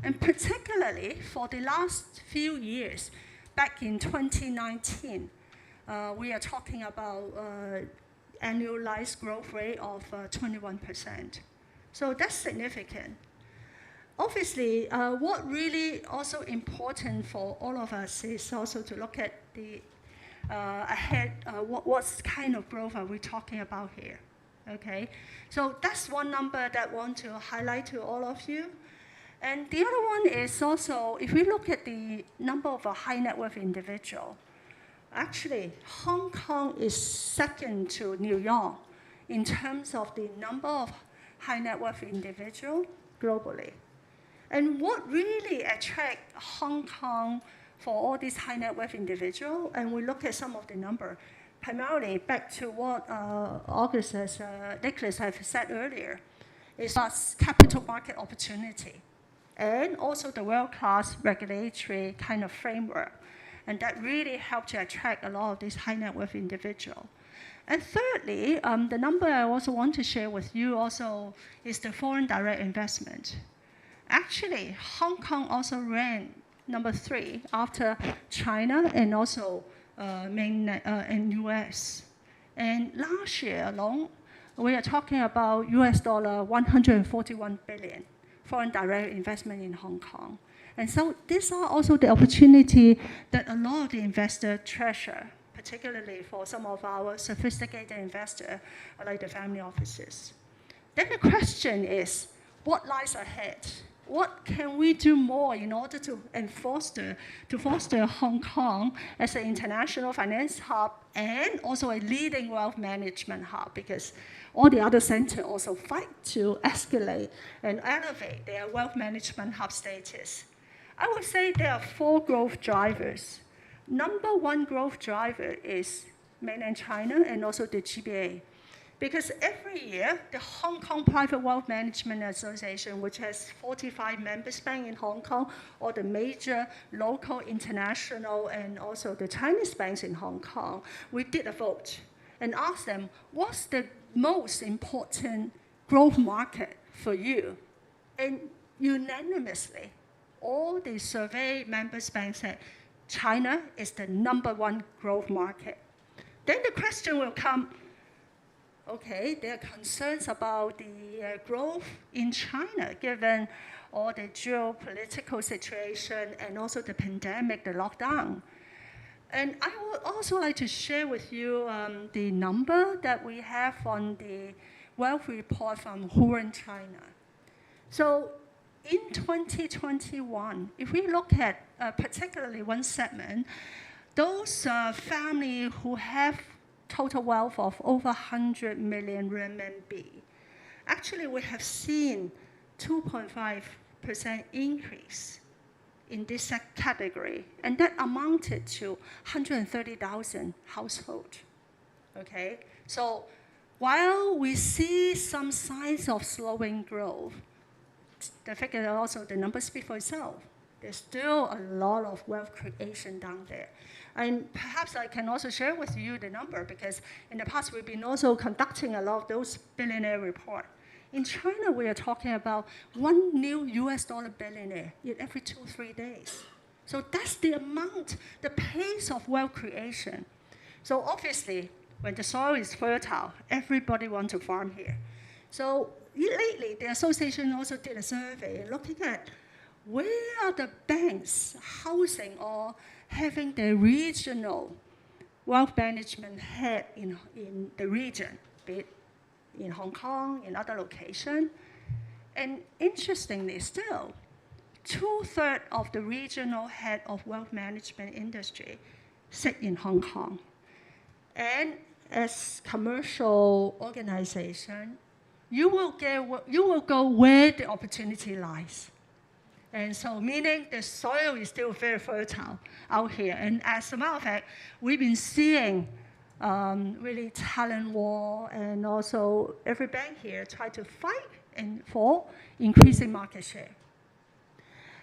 Speaker 5: And particularly for the last few years, back in 2019, we are talking about annualized growth rate of 21%. So that's significant. Obviously, what really also important for all of us is also to look at the ahead, what kind of growth are we talking about here, okay? So that's one number that I want to highlight to all of you. And the other one is also, if we look at the number of a high net worth individual, actually, Hong Kong is second to New York in terms of the number of high net worth individual globally. And what really attracts Hong Kong for all these high net worth individual, and we look at some of the number, primarily back to what Nicholas have said earlier, is capital market opportunity, and also the world-class regulatory kind of framework. And that really helped to attract a lot of these high net worth individuals. And thirdly, the number I also want to share with you also is the foreign direct investment. Actually, Hong Kong also ranked number 3 after China and also Mainland and US. And last year alone, we are talking about US dollar 141 billion foreign direct investment in Hong Kong. And so these are also the opportunity that a lot of the investors treasure, particularly for some of our sophisticated investors like the family offices. Then the question is, what lies ahead? What can we do more in order to foster Hong Kong as an international finance hub and also a leading wealth management hub? Because all the other centers also fight to escalate and elevate their wealth management hub status. I would say there are 4 growth drivers. Number 1 growth driver is Mainland China and also the GBA. Because every year, the Hong Kong Private Wealth Management Association, which has 45 members banks in Hong Kong, or the major local, international, and also the Chinese banks in Hong Kong, we did a vote and asked them, what's the most important growth market for you? And unanimously, all the survey members banks said, China is the number 1 growth market. Then the question will come, okay, there are concerns about the growth in China, given all the geopolitical situation and also the pandemic, the lockdown. And I would also like to share with you the number that we have on the wealth report from Huron, China. So in 2021, if we look at particularly one segment, those families who have total wealth of over 100 million renminbi, actually we have seen 2.5% increase in this category, and that amounted to 130,000 households. Okay, so while we see some signs of slowing growth, the figure also, the numbers speak for itself. There's still a lot of wealth creation down there. And perhaps I can also share with you the number, because in the past we've been also conducting a lot of those billionaire reports. In China, we are talking about 1 new US dollar billionaire in every 2-3 days. So that's the amount, the pace of wealth creation. So obviously, when the soil is fertile, everybody wants to farm here. So lately, the association also did a survey looking at where are the banks housing or having the regional wealth management head in the region, be it in Hong Kong, in other locations. And interestingly still, 2/3 of the regional head of wealth management industry sit in Hong Kong. And as commercial organization, you will go where the opportunity lies. And so meaning the soil is still very fertile out here. And as a matter of fact, we've been seeing really talent war, and also every bank here try to fight for increasing market share.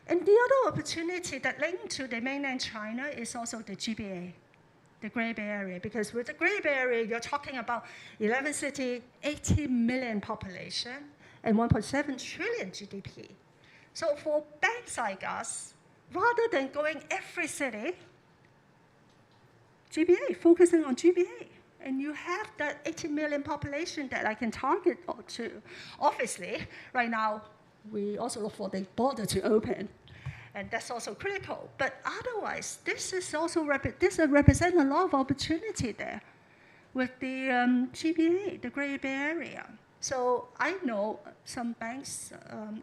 Speaker 5: And the other opportunity that linked to the mainland China is also the GBA, the Great Bay Area. Because with the Great Bay Area, you're talking about 11 cities, 80 million population, and 1.7 trillion GDP. So for banks like us, rather than going every city, GBA, focusing on GBA. And you have that 80 million population that I can target to. Obviously, right now, we also look for the border to open. And that's also critical. But otherwise, this is also represent a lot of opportunity there with the GBA, the Great Bay Area. So I know some banks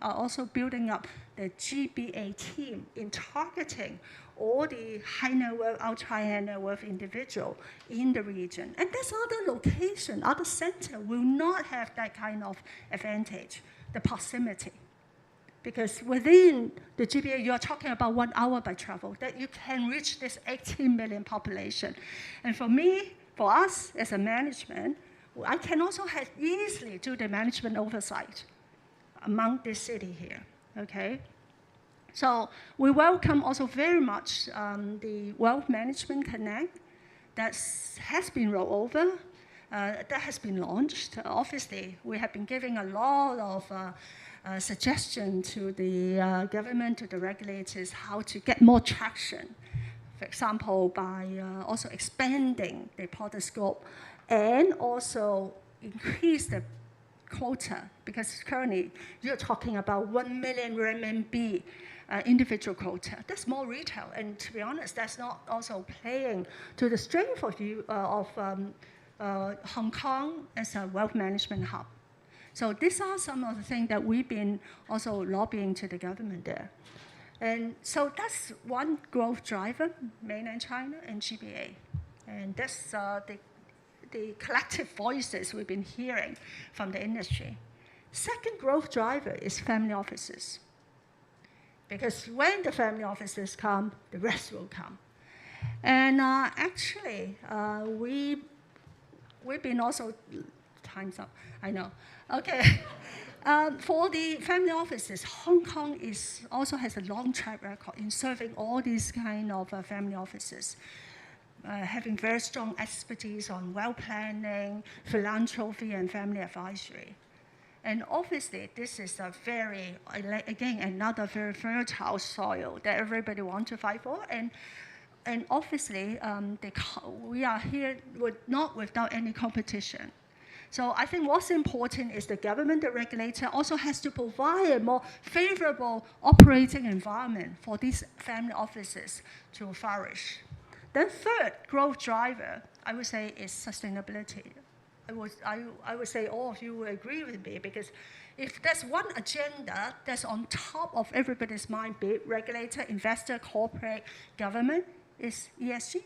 Speaker 5: are also building up the GBA team in targeting all the high net worth, ultra high net worth individual in the region. And this other location, other center will not have that kind of advantage, the proximity. Because within the GBA, you are talking about 1 hour by travel, that you can reach this 18 million population. And for me, for us as a management, I can also easily do the management oversight among this city here, okay? So we welcome also very much the Wealth Management Connect that has been rolled over. that has been launched. Obviously, we have been giving a lot of suggestions to the government, to the regulators, how to get more traction. For example, by also expanding the product scope and also increase the quota, because currently you're talking about 1 million renminbi individual quota. That's more retail, and to be honest, that's not also playing to the strength of Hong Kong as a wealth management hub. So these are some of the things that we've been also lobbying to the government there. And so that's one growth driver, Mainland China and GBA. And that's the collective voices we've been hearing from the industry. Second growth driver is family offices. Because when the family offices come, the rest will come. And actually, we've been also, time's up, I know. Okay. For the family offices, Hong Kong also has a long track record in serving all these kind of family offices, having very strong expertise on wealth planning, philanthropy, and family advisory. And obviously, this is a very, again, another very fertile soil that everybody wants to fight for. And obviously, we are here not without any competition. So I think what's important is the government, the regulator, also has to provide a more favorable operating environment for these family offices to flourish. Then third growth driver, I would say, is sustainability. I would say all of you will agree with me, because if there's one agenda that's on top of everybody's mind, be it regulator, investor, corporate, government, is ESG.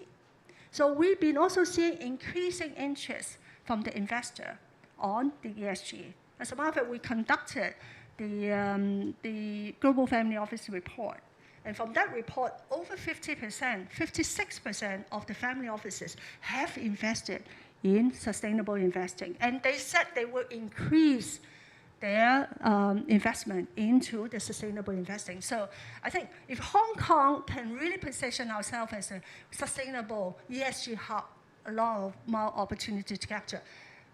Speaker 5: So we've been also seeing increasing interest from the investor on the ESG. As a matter of fact, we conducted the Global Family Office report. And from that report, over 50%, 56% of the family offices have invested in sustainable investing. And they said they will increase their investment into the sustainable investing. So I think if Hong Kong can really position ourselves as a sustainable ESG hub, a lot more opportunity to capture.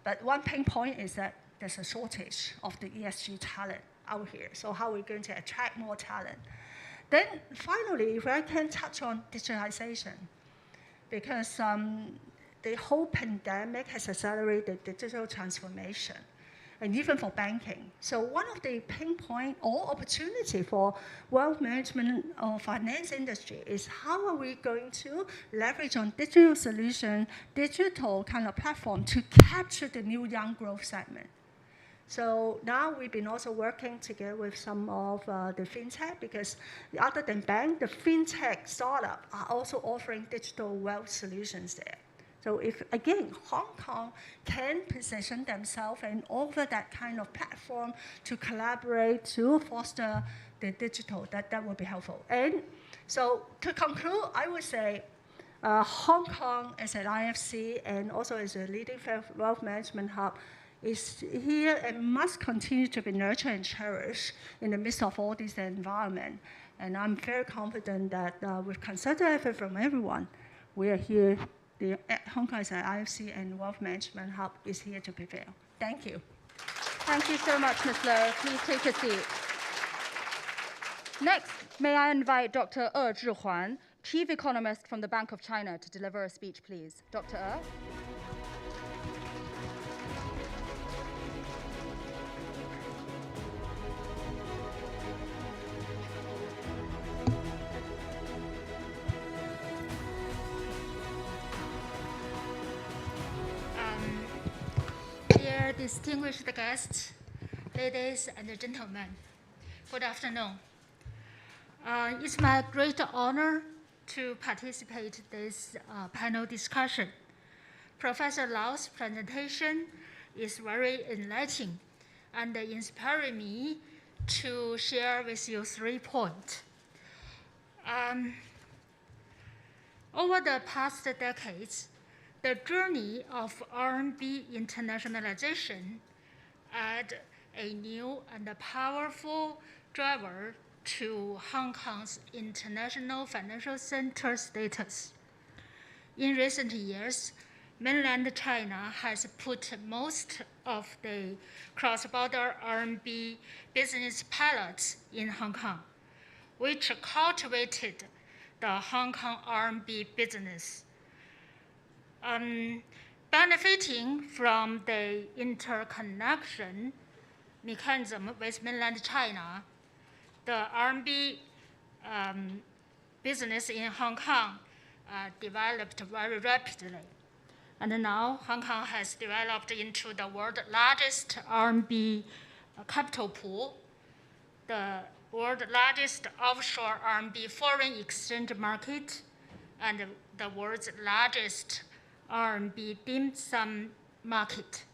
Speaker 5: But one pain point is that there's a shortage of the ESG talent out here. So how are we going to attract more talent? Then finally, if I can touch on digitalization, because the whole pandemic has accelerated digital transformation, and even for banking. So one of the pain point or opportunity for wealth management or finance industry is how are we going to leverage on digital solution, digital kind of platform to capture the new young growth segment. So now we've been also working together with some of the fintech, because other than bank, the fintech startup are also offering digital wealth solutions there. So if, again, Hong Kong can position themselves and offer that kind of platform to collaborate, to foster the digital, that would be helpful. And so to conclude, I would say Hong Kong as an IFC and also as a leading wealth management hub is here and must continue to be nurtured and cherished in the midst of all this environment. And I'm very confident that with concerted effort from everyone, we are here. The Hong Kong as an IFC and wealth management hub is here to prevail. Thank you.
Speaker 1: Thank you so much, Ms. Lo. Please take a seat. Next, may I invite Dr. E. Zhihuan, Chief Economist from the Bank of China, to deliver a speech, please. Dr. E.
Speaker 6: Dear distinguished guests, ladies and gentlemen, good afternoon. It's my great honor to participate in this panel discussion. Professor Lau's presentation is very enlightening and inspiring me to share with you 3 points. Over the past decades, the journey of RMB internationalization added a new and powerful driver to Hong Kong's international financial center status. In recent years, mainland China has put most of the cross-border RMB business pilots in Hong Kong, which cultivated the Hong Kong RMB business. Benefiting from the interconnection mechanism with mainland China, the RMB business in Hong Kong developed very rapidly. And now Hong Kong has developed into the world's largest RMB capital pool, the world's largest offshore RMB foreign exchange market, and the world's largest RMB dim sum market.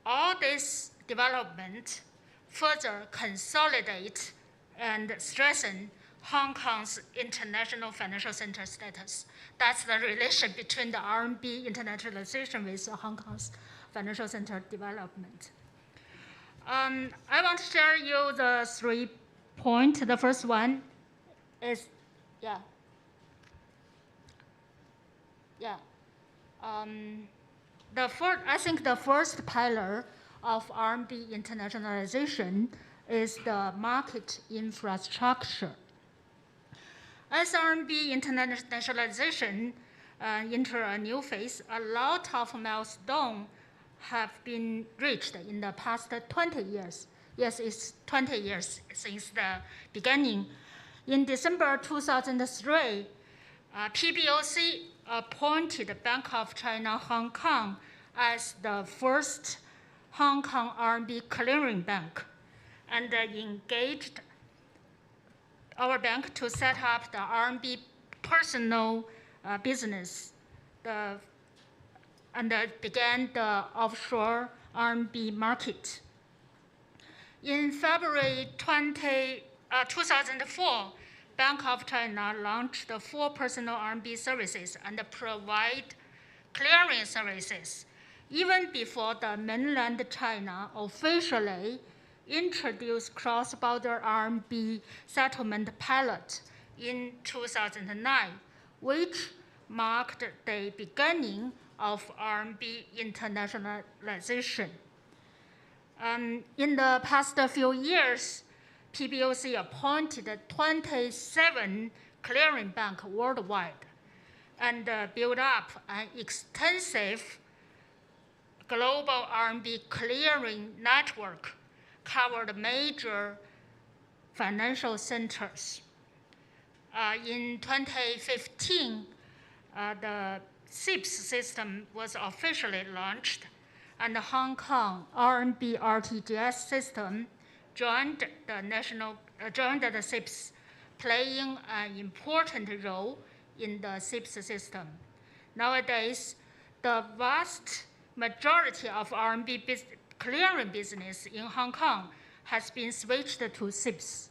Speaker 6: All this development further consolidate and strengthen Hong Kong's international financial center status. That's the relation between the RMB internationalization with Hong Kong's financial center development. I want to share you the 3 points. The first one is, I think the first pillar of RMB internationalization is the market infrastructure. As RMB internationalization enter a new phase, a lot of milestones have been reached in the past 20 years. Yes, it's 20 years since the beginning. In December 2003, PBOC appointed Bank of China Hong Kong as the first Hong Kong RMB clearing bank, and engaged our bank to set up the RMB personal business, and began the offshore RMB market. In February 2004, Bank of China launched the 4 personal RMB services and provide clearing services even before the mainland China officially introduced cross-border RMB settlement pilot in 2009, which marked the beginning of RMB internationalization. In the past few years, PBOC appointed 27 clearing banks worldwide and built up an extensive global RMB clearing network, covered major financial centers. In 2015, the SIPS system was officially launched, and the Hong Kong RMB RTGS system joined the SIPS, playing an important role in the SIPS system. Nowadays, the vast majority of RMB clearing business in Hong Kong has been switched to SIPS.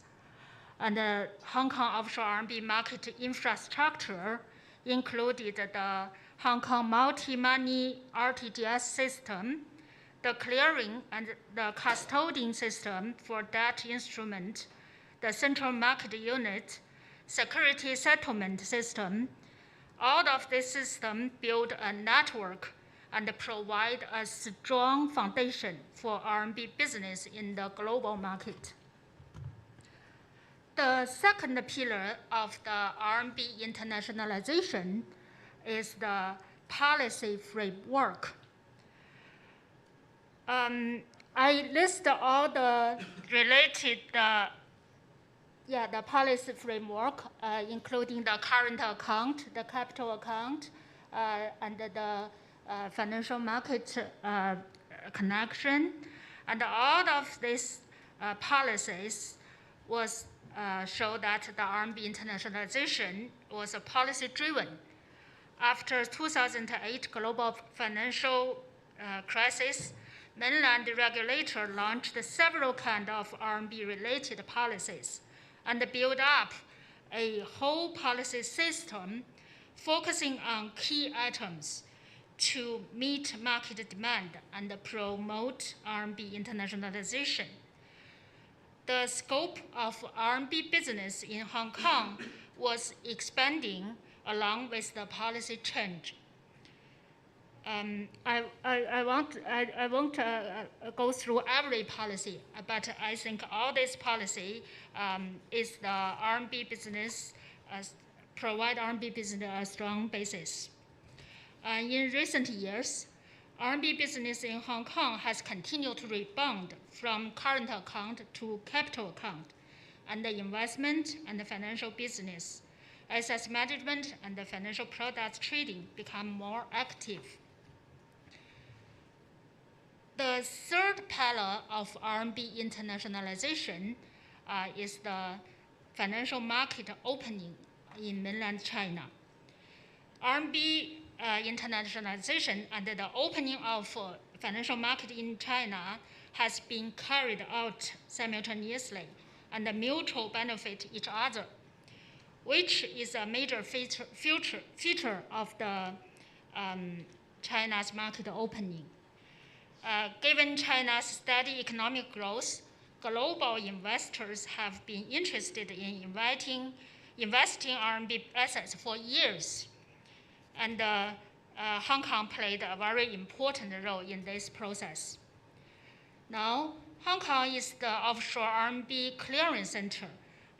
Speaker 6: And the Hong Kong offshore RMB market infrastructure included the Hong Kong multi-money RTGS system, the clearing and the custodian system for debt instrument, the central market unit, security settlement system. All of this system build a network and provide a strong foundation for RMB business in the global market. The second pillar of the RMB internationalization is the policy framework. I list all the related the policy framework, including the current account, the capital account, and the financial market connection. And all of these policies was show that the RMB internationalization was a policy-driven. After 2008 global financial crisis, mainland regulator launched several kinds of RMB-related policies and built up a whole policy system focusing on key items to meet market demand and promote RMB internationalization. The scope of RMB business in Hong Kong was expanding along with the policy change. I won't go through every policy, but I think all this policy is the RMB business, provide RMB business a strong basis. In recent years, RMB business in Hong Kong has continued to rebound from current account to capital account, and the investment and the financial business, asset management and the financial products trading become more active. The third pillar of RMB internationalization is the financial market opening in mainland China. RMB internationalization and the opening of financial market in China has been carried out simultaneously and mutual benefit each other, which is a major feature of the China's market opening. Given China's steady economic growth, global investors have been interested in investing RMB assets for years, and Hong Kong played a very important role in this process. Now, Hong Kong is the offshore RMB clearing center.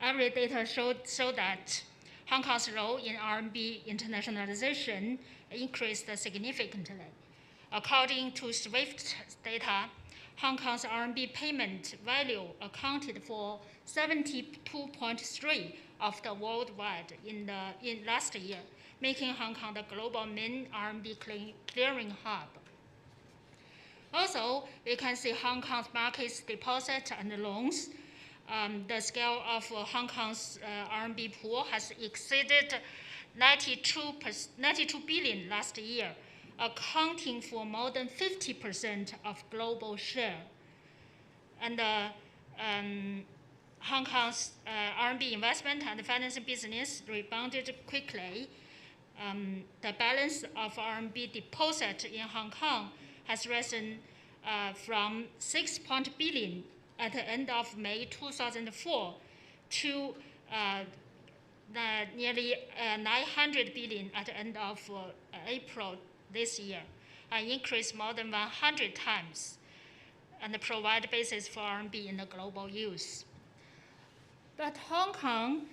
Speaker 6: Every data show that Hong Kong's role in RMB internationalization increased significantly. According to SWIFT data, Hong Kong's RMB payment value accounted for 72.3% of the worldwide in last year, making Hong Kong the global main RMB clearing hub. Also, we can see Hong Kong's markets, deposits, and loans. The scale of Hong Kong's RMB pool has exceeded 92 billion last year, accounting for more than 50% of global share. And Hong Kong's RMB investment and financing business rebounded quickly. The balance of RMB deposit in Hong Kong has risen from 6 billion at the end of May 2004 to nearly 900 billion at the end of April this year, an increase more than 100 times, and provide basis for RMB in the global use. But Hong Kong,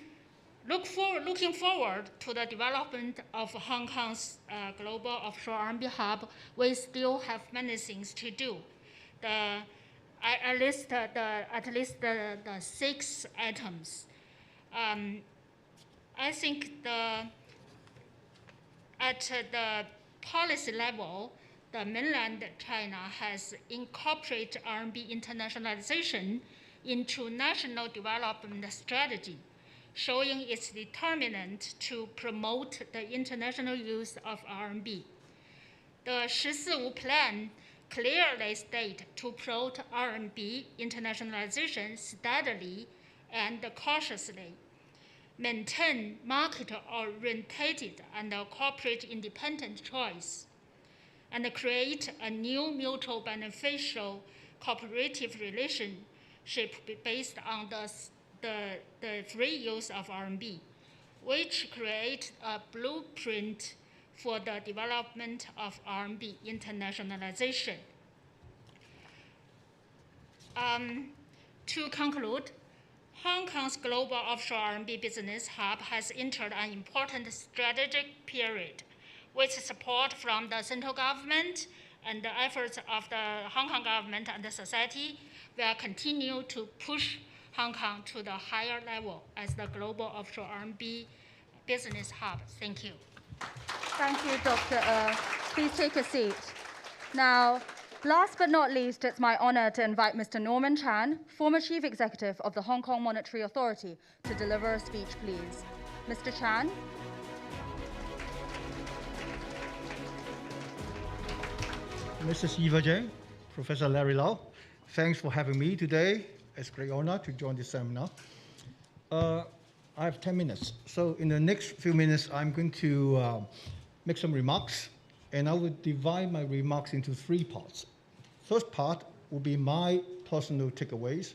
Speaker 6: looking forward to the development of Hong Kong's global offshore RMB hub, we still have many things to do. At least the 6 items. I think at the policy level, the mainland China has incorporated RMB internationalization into national development strategy, showing its determinant to promote the international use of RMB. The 14-5plan clearly states to promote RMB internationalization steadily and cautiously, maintain market-oriented and corporate independent choice, and create a new mutual beneficial cooperative relationship based on the free use of RMB, which create a blueprint for the development of RMB internationalization. To conclude, Hong Kong's global offshore RMB business hub has entered an important strategic period. With support from the central government and the efforts of the Hong Kong government and the society, we will continue to push Hong Kong to the higher level as the global offshore RMB business hub. Thank you.
Speaker 1: Thank you, Dr. Please take a seat. Now, last but not least, it's my honor to invite Mr. Norman Chan, former Chief Executive of the Hong Kong Monetary Authority, to deliver a speech, please. Mr. Chan.
Speaker 7: Mrs. Eva Jane, Professor Larry Lau, thanks for having me today. It's a great honor to join this seminar. I have 10 minutes. So in the next few minutes, I'm going to make some remarks, and I will divide my remarks into 3 parts. First part will be my personal takeaways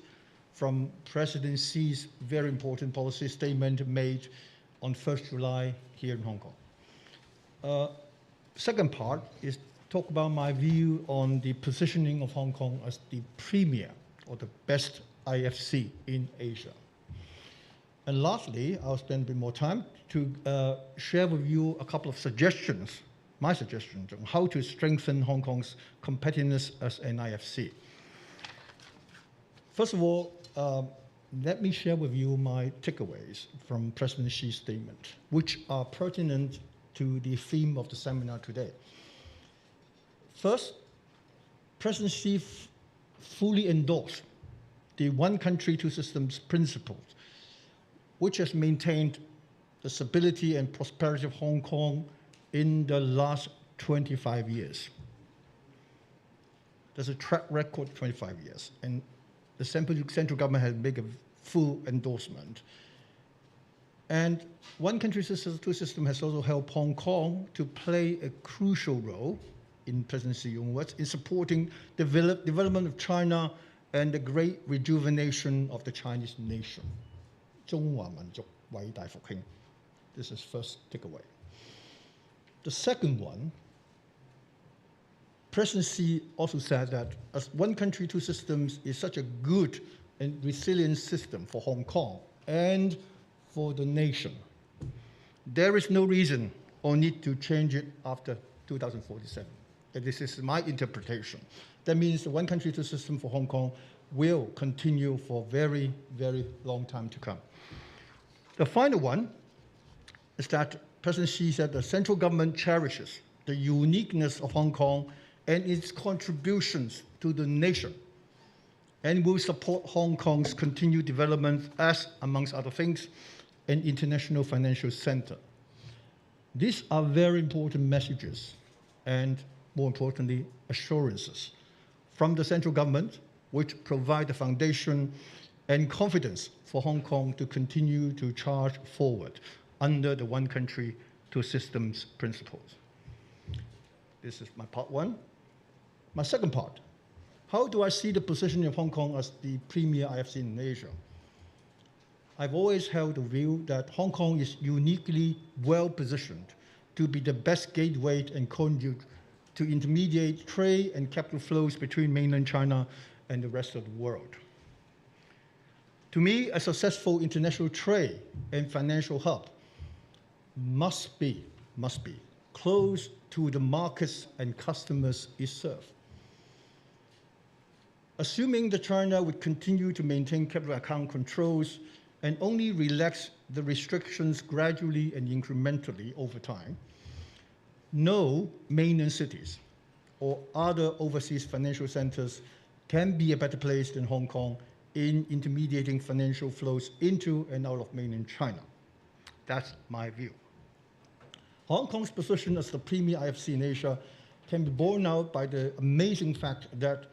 Speaker 7: from President Xi's very important policy statement made on 1st July here in Hong Kong. Second part is talk about my view on the positioning of Hong Kong as the premier or the best IFC in Asia. And lastly, I'll spend a bit more time to share with you a couple of suggestions, my suggestions on how to strengthen Hong Kong's competitiveness as an IFC. First of all, let me share with you my takeaways from President Xi's statement, which are pertinent to the theme of the seminar today. First, President Xi fully endorsed the one country, two systems principles, which has maintained the stability and prosperity of Hong Kong in the last 25 years. There's a track record of 25 years, and the central government has made a full endorsement. And one country, two system has also helped Hong Kong to play a crucial role in President Xi onwards in supporting the development of China and the great rejuvenation of the Chinese nation. 中華民族偉大復興. This is first takeaway. The second one, President Xi also said that as one country, two systems is such a good and resilient system for Hong Kong and for the nation, there is no reason or need to change it after 2047. And this is my interpretation. That means the one country, two system for Hong Kong will continue for a very, very long time to come. The final one is that President Xi said the central government cherishes the uniqueness of Hong Kong and its contributions to the nation, and will support Hong Kong's continued development as, amongst other things, an international financial center. These are very important messages and, more importantly, assurances from the central government, which provide the foundation and confidence for Hong Kong to continue to charge forward under the one country, two systems principles. This is my part one. My second part, how do I see the position of Hong Kong as the premier IFC in Asia? I've always held the view that Hong Kong is uniquely well positioned to be the best gateway and conduit to intermediate trade and capital flows between mainland China and the rest of the world. To me, a successful international trade and financial hub must be close to the markets and customers it serves. Assuming that China would continue to maintain capital account controls and only relax the restrictions gradually and incrementally over time, no mainland cities or other overseas financial centers can be a better place than Hong Kong in intermediating financial flows into and out of mainland China. That's my view. Hong Kong's position as the premier IFC in Asia can be borne out by the amazing fact that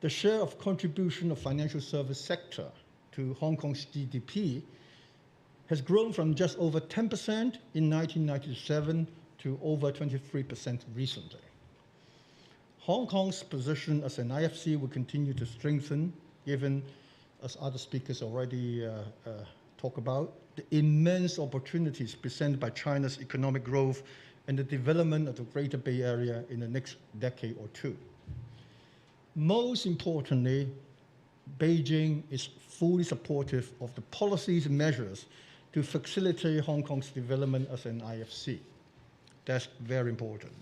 Speaker 7: the share of contribution of financial service sector to Hong Kong's GDP has grown from just over 10% in 1997 to over 23% recently. Hong Kong's position as an IFC will continue to strengthen, given, as other speakers already talk about, the immense opportunities presented by China's economic growth and the development of the Greater Bay Area in the next decade or two. Most importantly, Beijing is fully supportive of the policies and measures to facilitate Hong Kong's development as an IFC. That's very important.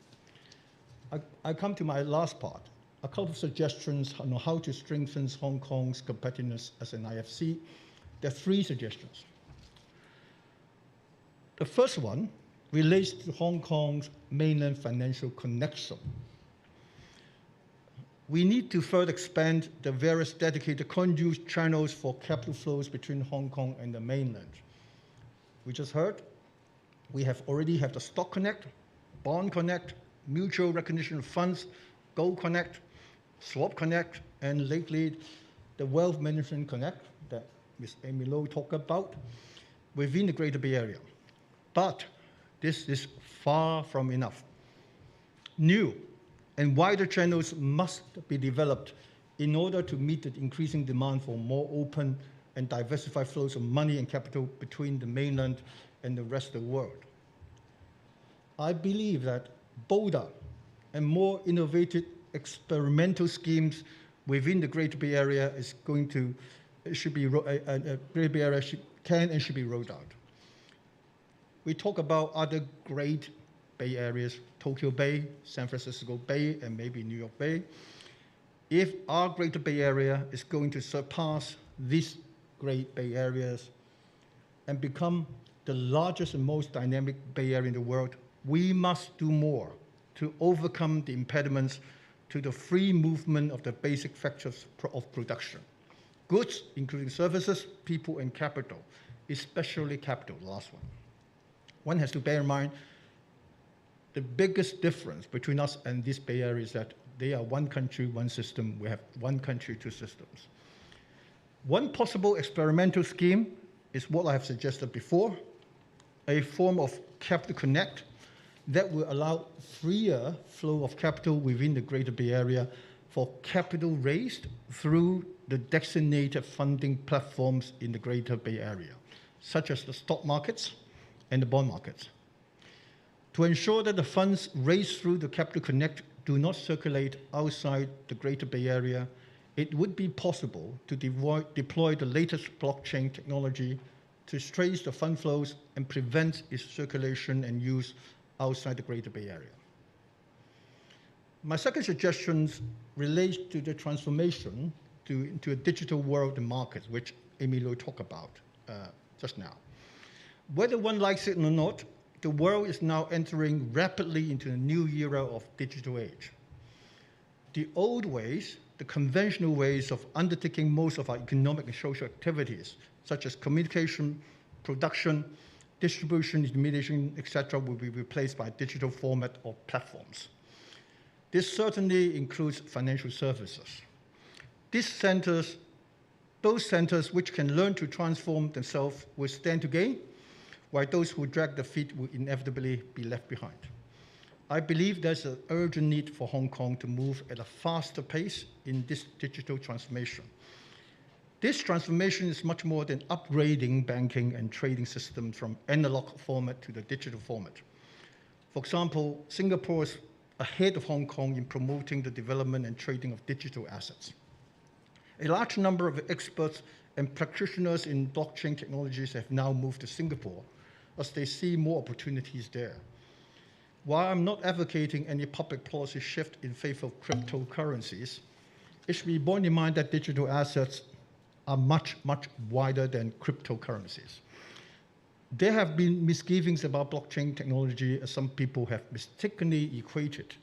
Speaker 7: I come to my last part, a couple of suggestions on how to strengthen Hong Kong's competitiveness as an IFC. There are three suggestions. The first one relates to Hong Kong's mainland financial connection. We need to further expand the various dedicated conduit channels for capital flows between Hong Kong and the mainland. We just heard, we already have the Stock Connect, Bond Connect, Mutual Recognition of Funds, Gold Connect, Swap Connect, and lately the Wealth Management Connect that Ms. Amy Low talked about within the Greater Bay Area. But this is far from enough. New and wider channels must be developed in order to meet the increasing demand for more open and diversified flows of money and capital between the mainland and the rest of the world. I believe that bolder and more innovative experimental schemes within the Greater Bay Area Greater Bay Area can and should be rolled out. We talk about other great Bay Areas, Tokyo Bay, San Francisco Bay, and maybe New York Bay. If our Greater Bay Area is going to surpass these great Bay Areas and become the largest and most dynamic Bay Area in the world, we must do more to overcome the impediments to the free movement of the basic factors of production. Goods, including services, people, and capital, especially capital, the last one. One has to bear in mind the biggest difference between us and this Bay Area is that they are one country, one system. We have one country, two systems. One possible experimental scheme is what I have suggested before, a form of capital connect that will allow freer flow of capital within the Greater Bay Area for capital raised through the designated funding platforms in the Greater Bay Area, such as the stock markets and the bond markets. To ensure that the funds raised through the Capital Connect do not circulate outside the Greater Bay Area, it would be possible to deploy the latest blockchain technology to trace the fund flows and prevent its circulation and use outside the Greater Bay Area. My second suggestion relates to the transformation into a digital world and markets, which Emilio talked about just now. Whether one likes it or not, the world is now entering rapidly into a new era of digital age. The old ways, the conventional ways of undertaking most of our economic and social activities, such as communication, production, distribution, intermediation, etc., will be replaced by digital format or platforms. This certainly includes financial services. Those centers which can learn to transform themselves will stand to gain, while those who drag their feet will inevitably be left behind. I believe there's an urgent need for Hong Kong to move at a faster pace in this digital transformation. This transformation is much more than upgrading banking and trading systems from analog format to the digital format. For example, Singapore is ahead of Hong Kong in promoting the development and trading of digital assets. A large number of experts and practitioners in blockchain technologies have now moved to Singapore as they see more opportunities there. While I'm not advocating any public policy shift in favor of cryptocurrencies, it should be borne in mind that digital assets are much, much wider than cryptocurrencies. There have been misgivings about blockchain technology as some people have mistakenly equated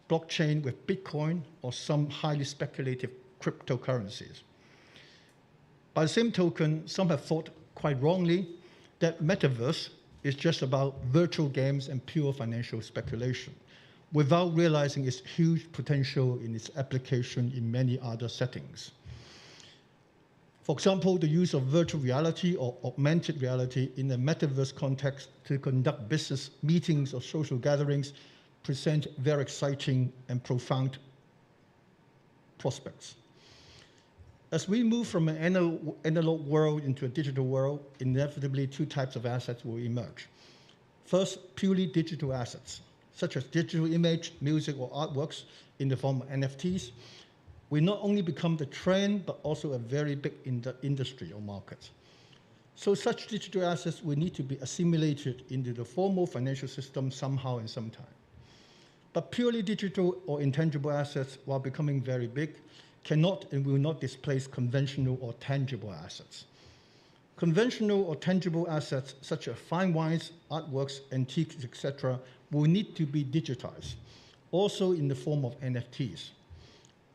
Speaker 7: blockchain with Bitcoin or some highly speculative cryptocurrencies. By the same token, some have thought quite wrongly that metaverse is just about virtual games and pure financial speculation, without realizing its huge potential in its application in many other settings. For example, the use of virtual reality or augmented reality in a metaverse context to conduct business meetings or social gatherings present very exciting and profound prospects. As we move from an analog world into a digital world, inevitably two types of assets will emerge. First, purely digital assets, such as digital image, music, or artworks in the form of NFTs, will not only become the trend, but also a very big industry or market. So such digital assets will need to be assimilated into the formal financial system somehow and sometime. But purely digital or intangible assets, while becoming very big, cannot and will not displace conventional or tangible assets. Conventional or tangible assets, such as fine wines, artworks, antiques, etc., will need to be digitized, also in the form of NFTs.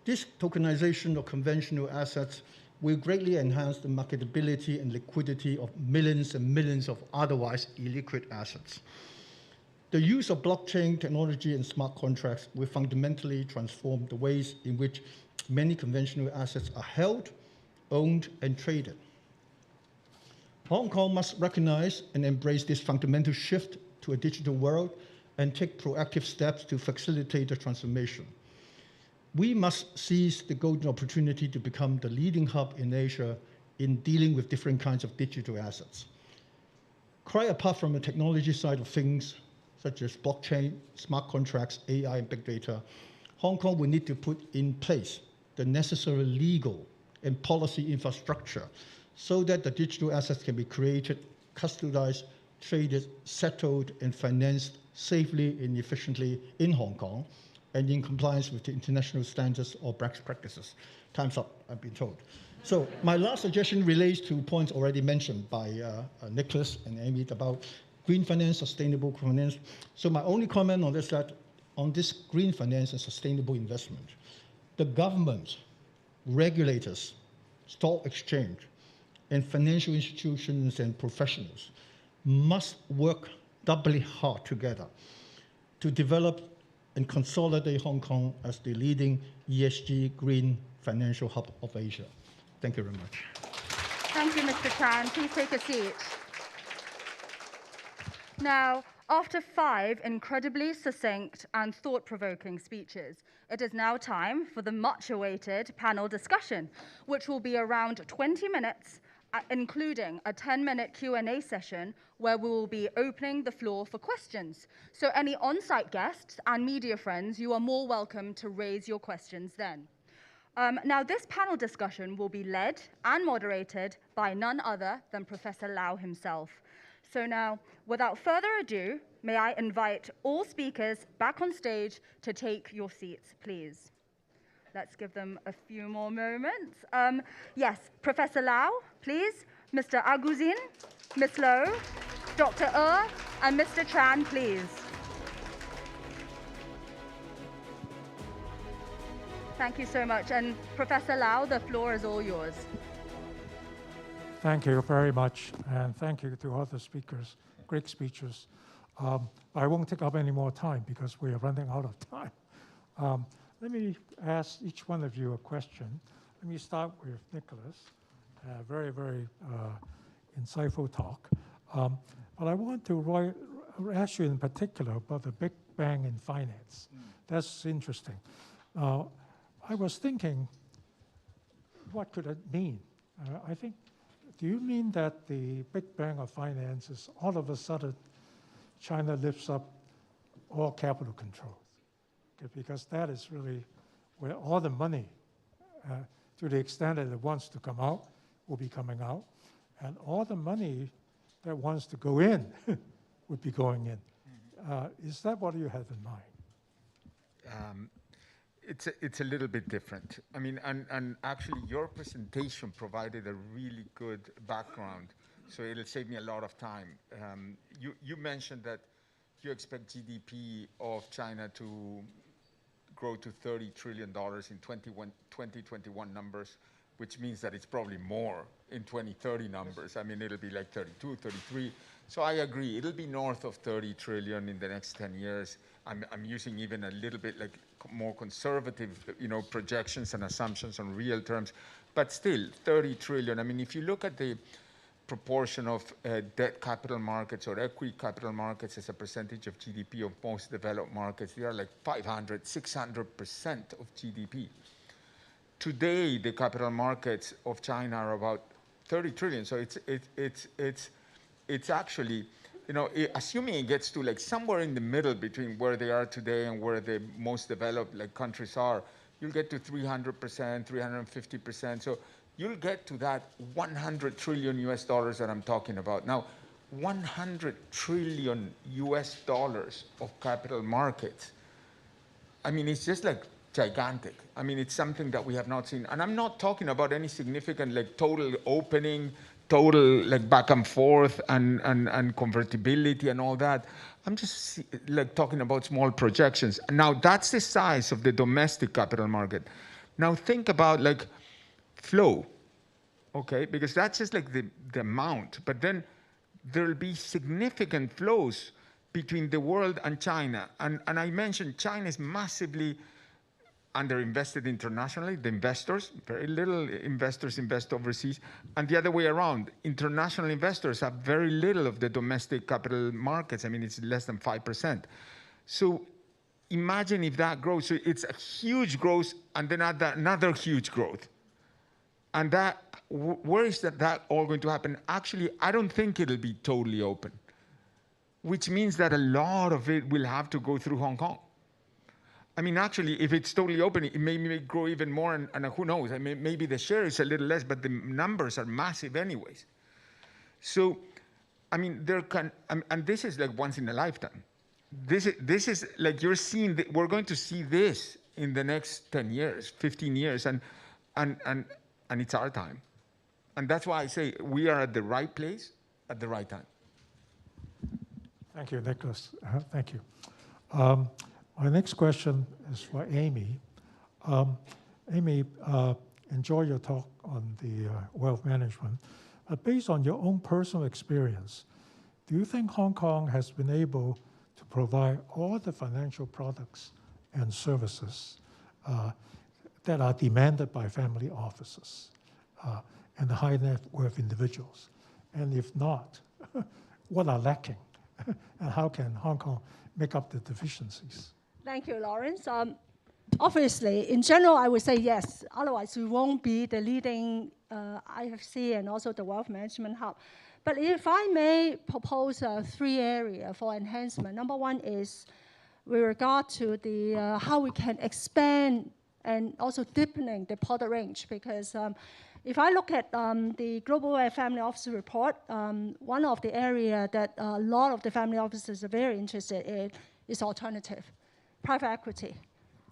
Speaker 7: This tokenization of conventional assets will greatly enhance the marketability and liquidity of millions and millions of otherwise illiquid assets. The use of blockchain technology and smart contracts will fundamentally transform the ways in which many conventional assets are held, owned, and traded. Hong Kong must recognize and embrace this fundamental shift to a digital world and take proactive steps to facilitate the transformation. We must seize the golden opportunity to become the leading hub in Asia in dealing with different kinds of digital assets. Quite apart from the technology side of things, such as blockchain, smart contracts, AI, and big data, Hong Kong will need to put in place the necessary legal and policy infrastructure so that the digital assets can be created, custodized, traded, settled, and financed safely and efficiently in Hong Kong and in compliance with the international standards or best practices. Time's up, I've been told. So my last suggestion relates to points already mentioned by Nicholas and Amy about green finance, sustainable finance. So my only comment on this that on this green finance and sustainable investment, the government, regulators, stock exchange, and financial institutions and professionals must work doubly hard together to develop and consolidate Hong Kong as the leading ESG green financial hub of Asia. Thank you very much.
Speaker 1: Thank you, Mr. Chan. Please take a seat. Now, after 5 incredibly succinct and thought-provoking speeches, it is now time for the much-awaited panel discussion, which will be around 20 minutes, including a 10-minute Q&A session where we will be opening the floor for questions. So any on-site guests and media friends, you are more welcome to raise your questions then. Now, this panel discussion will be led and moderated by none other than Professor Lau himself. So now, without further ado, may I invite all speakers back on stage to take your seats, please. Let's give them a few more moments. Yes, Professor Lau, please. Mr. Aguzin, Ms. Low, Dr. and Mr. Chan, please. Thank you so much. And Professor Lau, the floor is all yours.
Speaker 3: Thank you very much, and thank you to all the speakers, great speeches. I won't take up any more time because we are running out of time. Let me ask each one of you a question. Let me start with Nicholas. Very, very insightful talk. But I want to ask you in particular about the Big Bang in finance. That's interesting. I was thinking, what could it mean? I think, do you mean that the Big Bang of finance is all of a sudden China lifts up all capital controls? Okay, because that is really where all the money, to the extent that it wants to come out, will be coming out. And all the money that wants to go in would be going in. Is that what you have in mind?
Speaker 4: It's a little bit different. I mean, and actually your presentation provided a really good background, so it'll save me a lot of time. You mentioned that you expect GDP of China to grow to $30 trillion in 2021 numbers, which means that it's probably more in 2030 numbers. I mean, it'll be like 32, 33. So I agree, it'll be north of 30 trillion in the next 10 years. I'm using even a little bit like more conservative, projections and assumptions on real terms, but still 30 trillion. I mean, if you look at the proportion of debt capital markets or equity capital markets as a percentage of GDP of most developed markets, they are like 500, 600% of GDP. Today, the capital markets of China are about 30 trillion. So it's actually, assuming it gets to like somewhere in the middle between where they are today and where the most developed countries are, you'll get to 300%, 350%. So you'll get to that 100 trillion US dollars that I'm talking about. Now, 100 trillion US dollars of capital markets. I mean, it's just like gigantic. I mean, it's something that we have not seen. And I'm not talking about any significant total opening, total back and forth and convertibility and all that. I'm just talking about small projections. Now, that's the size of the domestic capital market. Now, think about flow, okay? Because that's just the amount. But then there'll be significant flows between the world and China. And I mentioned China is massively underinvested internationally. The investors, very little investors invest overseas. And the other way around, international investors have very little of the domestic capital markets. I mean, it's less than 5%. So imagine if that grows. So it's a huge growth and then another huge growth. And where is that all going to happen? Actually, I don't think it'll be totally open. which means that a lot of it will have to go through Hong Kong. I mean, actually, if it's totally open, it may grow even more, and who knows? I mean, maybe the share is a little less, but the numbers are massive anyways. So, I mean, and this is like once in a lifetime. This is like you're seeing, we're going to see this in the next 10 years, 15 years, and it's our time. And that's why I say we are at the right place at the right time.
Speaker 3: Thank you, Nicholas. Thank you. My next question is for Amy. Amy, enjoy your talk on the wealth management. Based on your own personal experience, do you think Hong Kong has been able to provide all the financial products and services that are demanded by family offices and the high net worth individuals? And if not, what are lacking? And how can Hong Kong make up the deficiencies?
Speaker 5: Thank you, Lawrence. Obviously, in general, I would say yes. Otherwise, we won't be the leading IFC and also the wealth management hub. But if I may propose 3 areas for enhancement. Number 1 is with regard to the how we can expand and also deepening the product range. Because if I look at the Global Family Office report, one of the areas that a lot of the family offices are very interested in is alternative, private equity,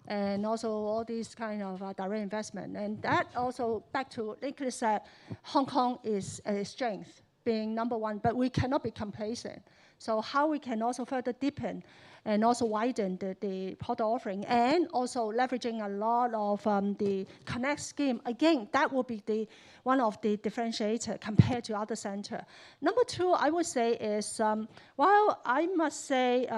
Speaker 5: and also all these kind of direct investment. And that also, back to Nicholas said, Hong Kong is a strength, being number 1, but we cannot be complacent. So how we can also further deepen and also widen the product offering, and also leveraging a lot of the Connect scheme. Again, that will be one of the differentiator compared to other center. Number 2, I would say is, while I must say,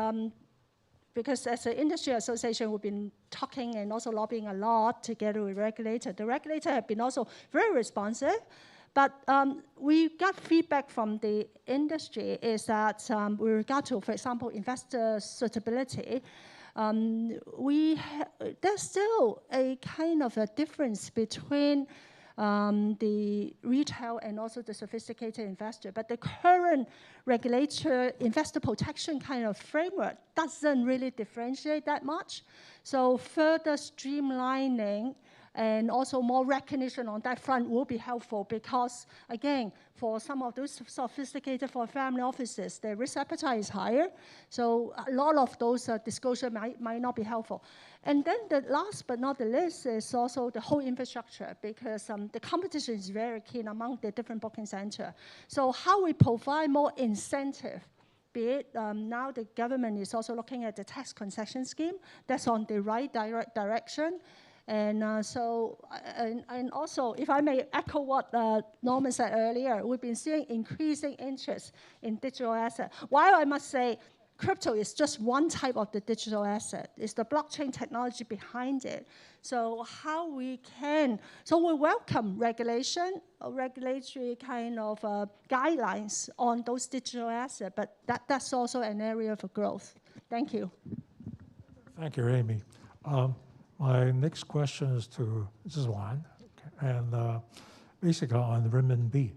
Speaker 5: because as an industry association, we've been talking and also lobbying a lot together with regulator. The regulator have been also very responsive, but we got feedback from the industry is that with regard to, for example, investor suitability, there's still a kind of a difference between the retail and also the sophisticated investor. But the current regulator investor protection kind of framework doesn't really differentiate that much. So further streamlining and also more recognition on that front will be helpful, because again, for some of those sophisticated for family offices, their risk appetite is higher. So a lot of those disclosure might not be helpful. And then the last but not the least is also the whole infrastructure, because the competition is very keen among the different booking centers. So how we provide more incentive, be it now the government is also looking at the tax concession scheme, that's on the right direction. And and also, if I may echo what Norman said earlier, we've been seeing increasing interest in digital asset. While I must say, crypto is just one type of the digital asset. It's the blockchain technology behind it. So how we can, so we welcome regulation, regulatory kind of guidelines on those digital assets, but that's also an area for growth. Thank you.
Speaker 3: Thank you, Amy. My next question is to Zwan, and basically on the Renminbi.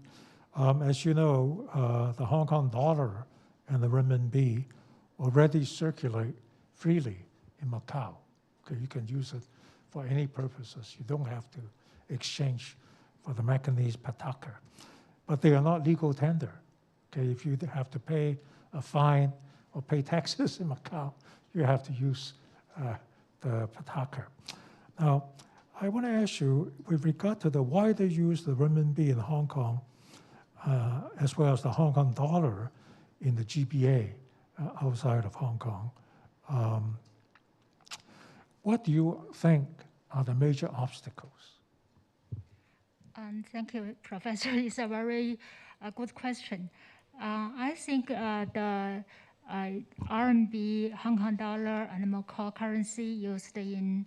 Speaker 3: As you know, the Hong Kong dollar and the Renminbi already circulate freely in Macau. Okay, you can use it for any purposes. You don't have to exchange for the Macanese pataka. But they are not legal tender. Okay, if you have to pay a fine or pay taxes in Macau, you have to use the pataka. Now, I want to ask you, with regard to the wider use of the renminbi in Hong Kong, as well as the Hong Kong dollar in the GBA outside of Hong Kong, what do you think are the major obstacles?
Speaker 6: Thank you, Professor. It's a very good question. I think the RMB, Hong Kong dollar, and Macau currency used in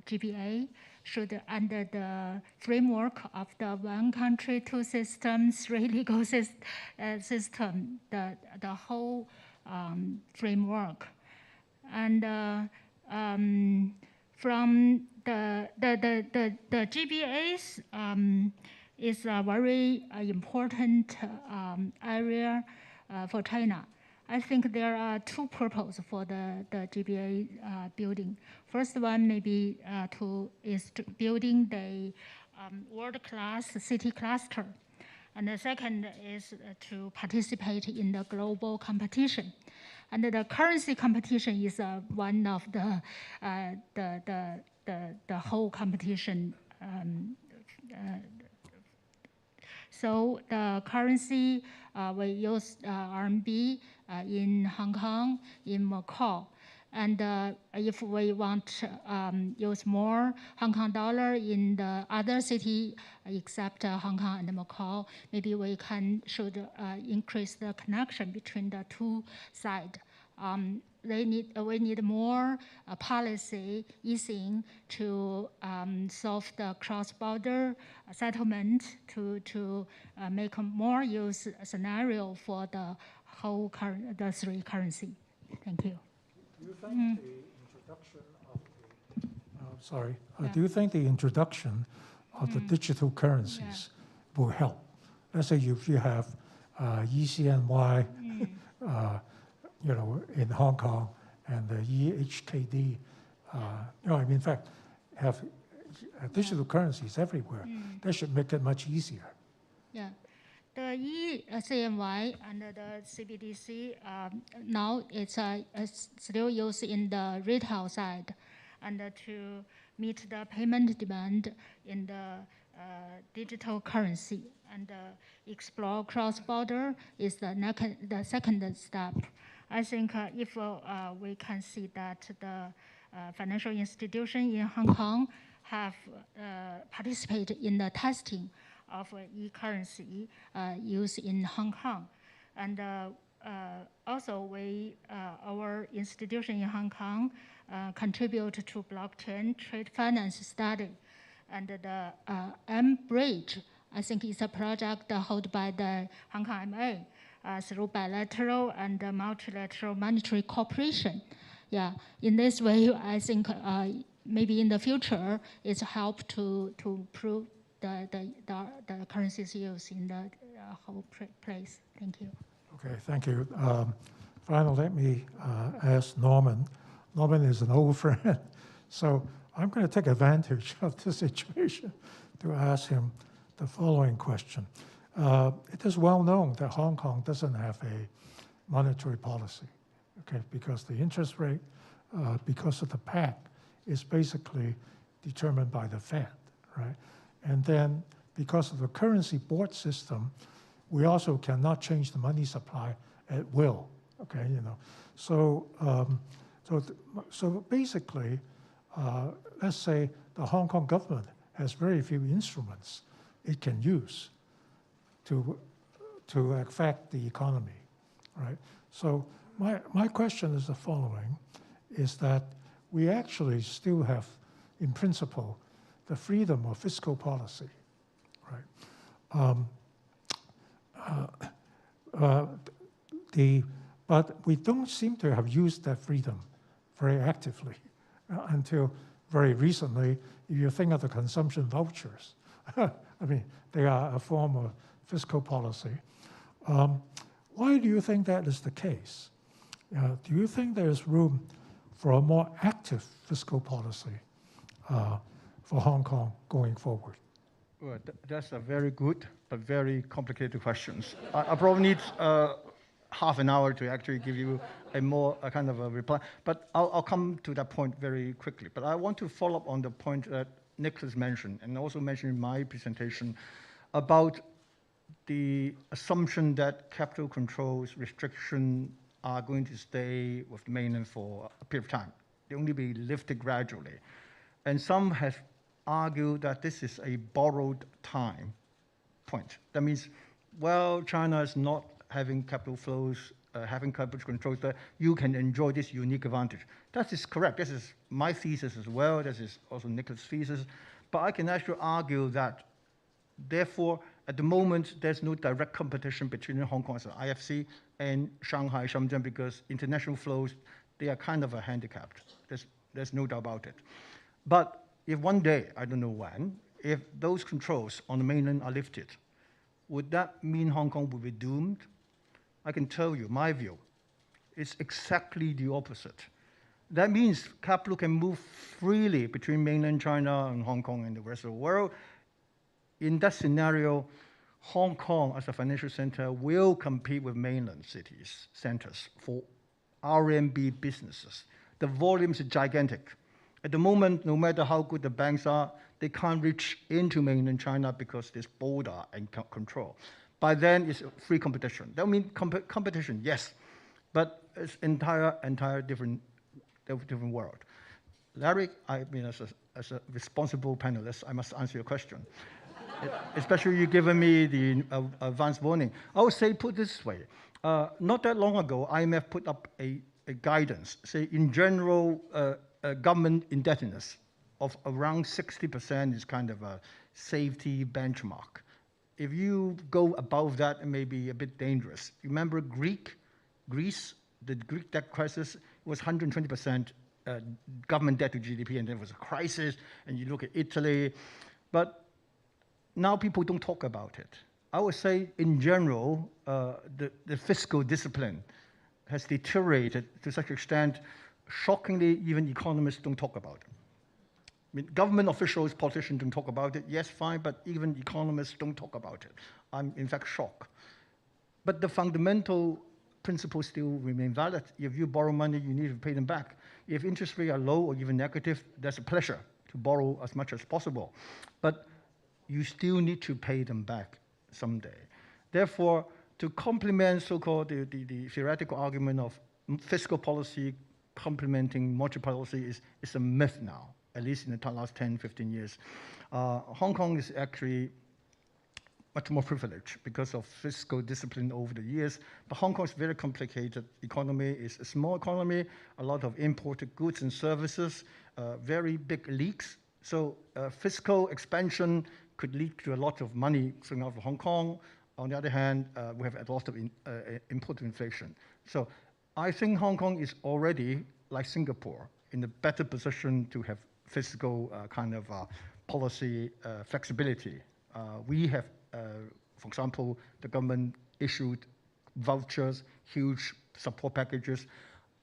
Speaker 6: GBA should, under the framework of the one country, two systems, three legal system, the whole framework. And from the GBAs is a very important area for China. I think there are two purposes for the GBA building. First one maybe is building the world-class city cluster. And the second is to participate in the global competition. And the currency competition is one of the whole competition. So the currency, we use RMB in Hong Kong, in Macau. And if we want to use more Hong Kong dollar in the other city except Hong Kong and Macau, maybe we should increase the connection between the two sides. We need more policy easing to solve the cross-border settlement to make a more use scenario for the whole the three currency. Thank you.
Speaker 3: Do you think the introduction of do you think the introduction of the digital currencies will help? Let's say if you have ECNY, in Hong Kong, and the EHKD, in fact, have digital currencies everywhere. That should make it much easier.
Speaker 6: Yeah. The ECNY and the CBDC, now it's still used in the retail side, and to meet the payment demand in the digital currency, and explore cross-border is the second step. I think if we can see that the financial institution in Hong Kong have participated in the testing of e-currency used in Hong Kong. And also our institution in Hong Kong contribute to blockchain trade finance study. And the M-Bridge, I think is a project held by the Hong Kong MA through bilateral and multilateral monetary cooperation. Yeah, in this way, I think maybe in the future, it's helped to improve the currencies used in the whole place. Thank you.
Speaker 3: Okay, thank you. Finally, let me ask Norman. Norman is an old friend, so I'm going to take advantage of the situation to ask him the following question. It is well known that Hong Kong doesn't have a monetary policy, okay, because the interest rate, because of the PAC, is basically determined by the Fed, right? And then because of the currency board system, we also cannot change the money supply at will, okay, So, so basically, let's say the Hong Kong government has very few instruments it can use to affect the economy, right? So my question is the following, is that we actually still have, in principle, the freedom of fiscal policy, right? But we don't seem to have used that freedom very actively until very recently. If you think of the consumption vouchers, I mean, they are a form of fiscal policy. Why do you think that is the case? Do you think there's room for a more active fiscal policy for Hong Kong going forward?
Speaker 7: Well, that's a very good but very complicated question. I probably need half an hour to actually give you a kind of a reply. But I'll come to that point very quickly. But I want to follow up on the point that Nicholas mentioned, and also mentioned in my presentation, about the assumption that capital controls, restriction are going to stay with Mainland for a period of time. They only be lifted gradually. And some have argued that this is a borrowed time point. That means, well, China is not having capital flows, having capital controls, that you can enjoy this unique advantage. That is correct. This is my thesis as well. This is also Nicholas' thesis. But I can actually argue that, therefore, at the moment, there's no direct competition between Hong Kong as an IFC and Shanghai, Shenzhen, because international flows, they are kind of handicapped. There's no doubt about it. But if one day, I don't know when, if those controls on the Mainland are lifted, would that mean Hong Kong will be doomed? I can tell you my view. It's exactly the opposite. That means capital can move freely between mainland China and Hong Kong and the rest of the world. In that scenario, Hong Kong as a financial center will compete with mainland cities, centers for RMB businesses. The volumes are gigantic. At the moment, no matter how good the banks are, they can't reach into mainland China because there's border and control. By then, it's free competition. That means competition, yes, but it's entire different world. Larry, I mean, as a responsible panelist, I must answer your question. Especially you given me the advance warning. I would say, put this way, not that long ago, IMF put up a guidance, say in general, government indebtedness of around 60% is kind of a safety benchmark. If you go above that, it may be a bit dangerous. You remember Greece, the Greek debt crisis was 120% government debt to GDP, and there was a crisis, and you look at Italy. But now people don't talk about it. I would say, in general, the fiscal discipline has deteriorated to such an extent, shockingly, even economists don't talk about it. I mean, government officials, politicians don't talk about it. Yes, fine, but even economists don't talk about it. I'm, in fact, shocked. But the fundamental principles still remain valid. If you borrow money, you need to pay them back. If interest rates are low or even negative, that's a pleasure to borrow as much as possible. But you still need to pay them back someday. Therefore, to complement so-called the theoretical argument of fiscal policy complementing monetary policy is a myth now, at least in the last 10, 15 years. Hong Kong is actually much more privileged because of fiscal discipline over the years. But Hong Kong is a very complicated economy. It's a small economy, a lot of imported goods and services, very big leaks. So fiscal expansion could lead to a lot of money flowing out of Hong Kong. On the other hand, we have a lot of imported inflation. So I think Hong Kong is already, like Singapore, in a better position to have fiscal kind of policy flexibility. We have, for example, the government issued vouchers, huge support packages.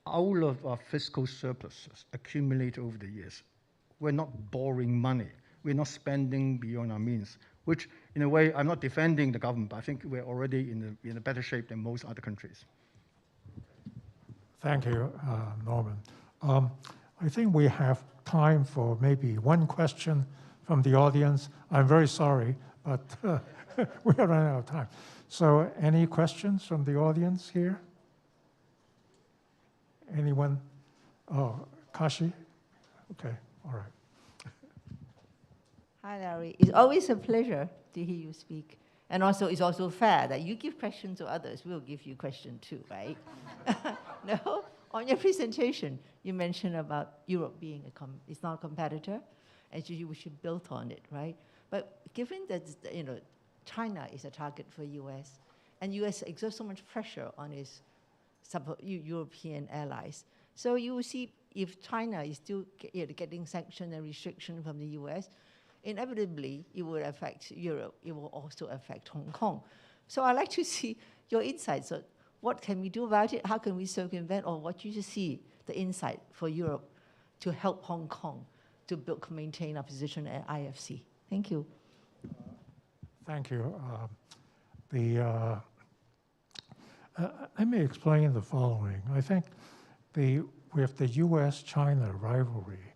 Speaker 7: All of our fiscal surpluses accumulate over the years. We're not borrowing money. We're not spending beyond our means, which, in a way, I'm not defending the government, but I think we're already in a better shape than most other countries.
Speaker 3: Thank you, Norman. I think we have time for maybe one question from the audience. I'm very sorry, but we are running out of time. So any questions from the audience here? Anyone? Oh, Kashi? Okay, all right.
Speaker 8: Hi, Larry. It's always a pleasure to hear you speak. And also, it's also fair that you give questions to others. We'll give you questions too, right? No? On your presentation, you mentioned about Europe being it's not a competitor, and we should build on it, right? But given that China is a target for US, and US exerts so much pressure on its European allies, so you will see if China is still getting sanction and restriction from the US, inevitably it will affect Europe. It will also affect Hong Kong. So I'd like to see your insights. So what can we do about it? How can we circumvent, or what do you see the insight for Europe to help Hong Kong to maintain our position at IFC? Thank you.
Speaker 3: Thank you. Let me explain the following. I think with the US-China rivalry,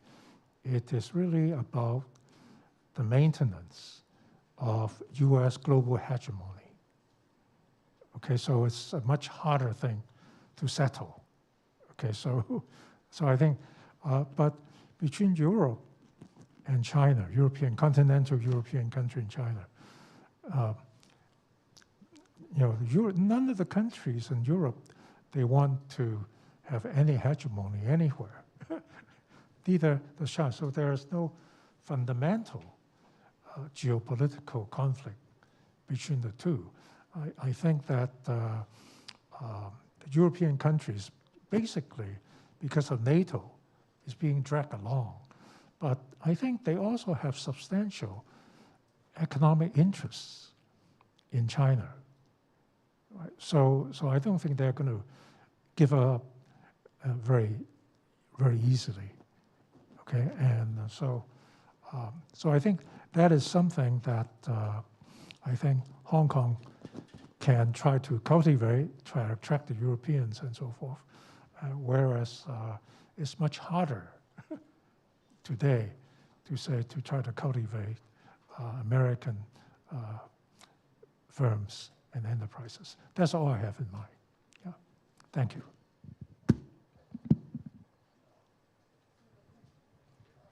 Speaker 3: it is really about the maintenance of US global hegemony. Okay, so it's a much harder thing to settle. Okay, so I think, but between Europe and China, continental European country and China, none of the countries in Europe, they want to have any hegemony anywhere. Neither the China. So there is no fundamental geopolitical conflict between the two. I think that the European countries, basically, because of NATO, is being dragged along. But I think they also have substantial economic interests in China. Right? So I don't think they're going to give up very, very easily. Okay, and so I think that is something that I think Hong Kong can try to cultivate, try to attract the Europeans and so forth, whereas it's much harder today to try to cultivate American firms and enterprises. That's all I have in mind. Yeah. Thank you.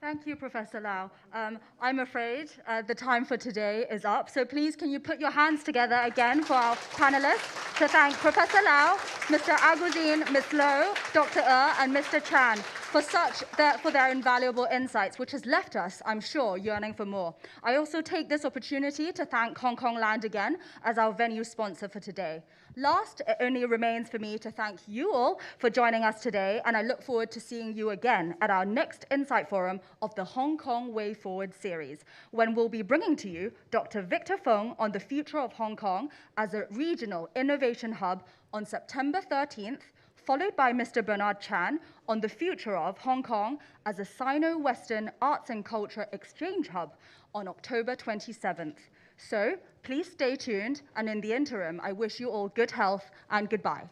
Speaker 1: Thank you, Professor Lau. I'm afraid the time for today is up. So please, can you put your hands together again for our panelists to thank Professor Lau, Mr. Agustin, Ms. Low, Dr. and Mr. Chan for their invaluable insights, which has left us, I'm sure, yearning for more. I also take this opportunity to thank Hong Kong Land again as our venue sponsor for today. Last, it only remains for me to thank you all for joining us today, and I look forward to seeing you again at our next Insight Forum of the Hong Kong Way Forward series, when we'll be bringing to you Dr. Victor Fung on the future of Hong Kong as a regional innovation hub on September 13th, followed by Mr. Bernard Chan on the future of Hong Kong as a Sino-Western arts and culture exchange hub on October 27th. So please stay tuned, and in the interim, I wish you all good health and goodbye.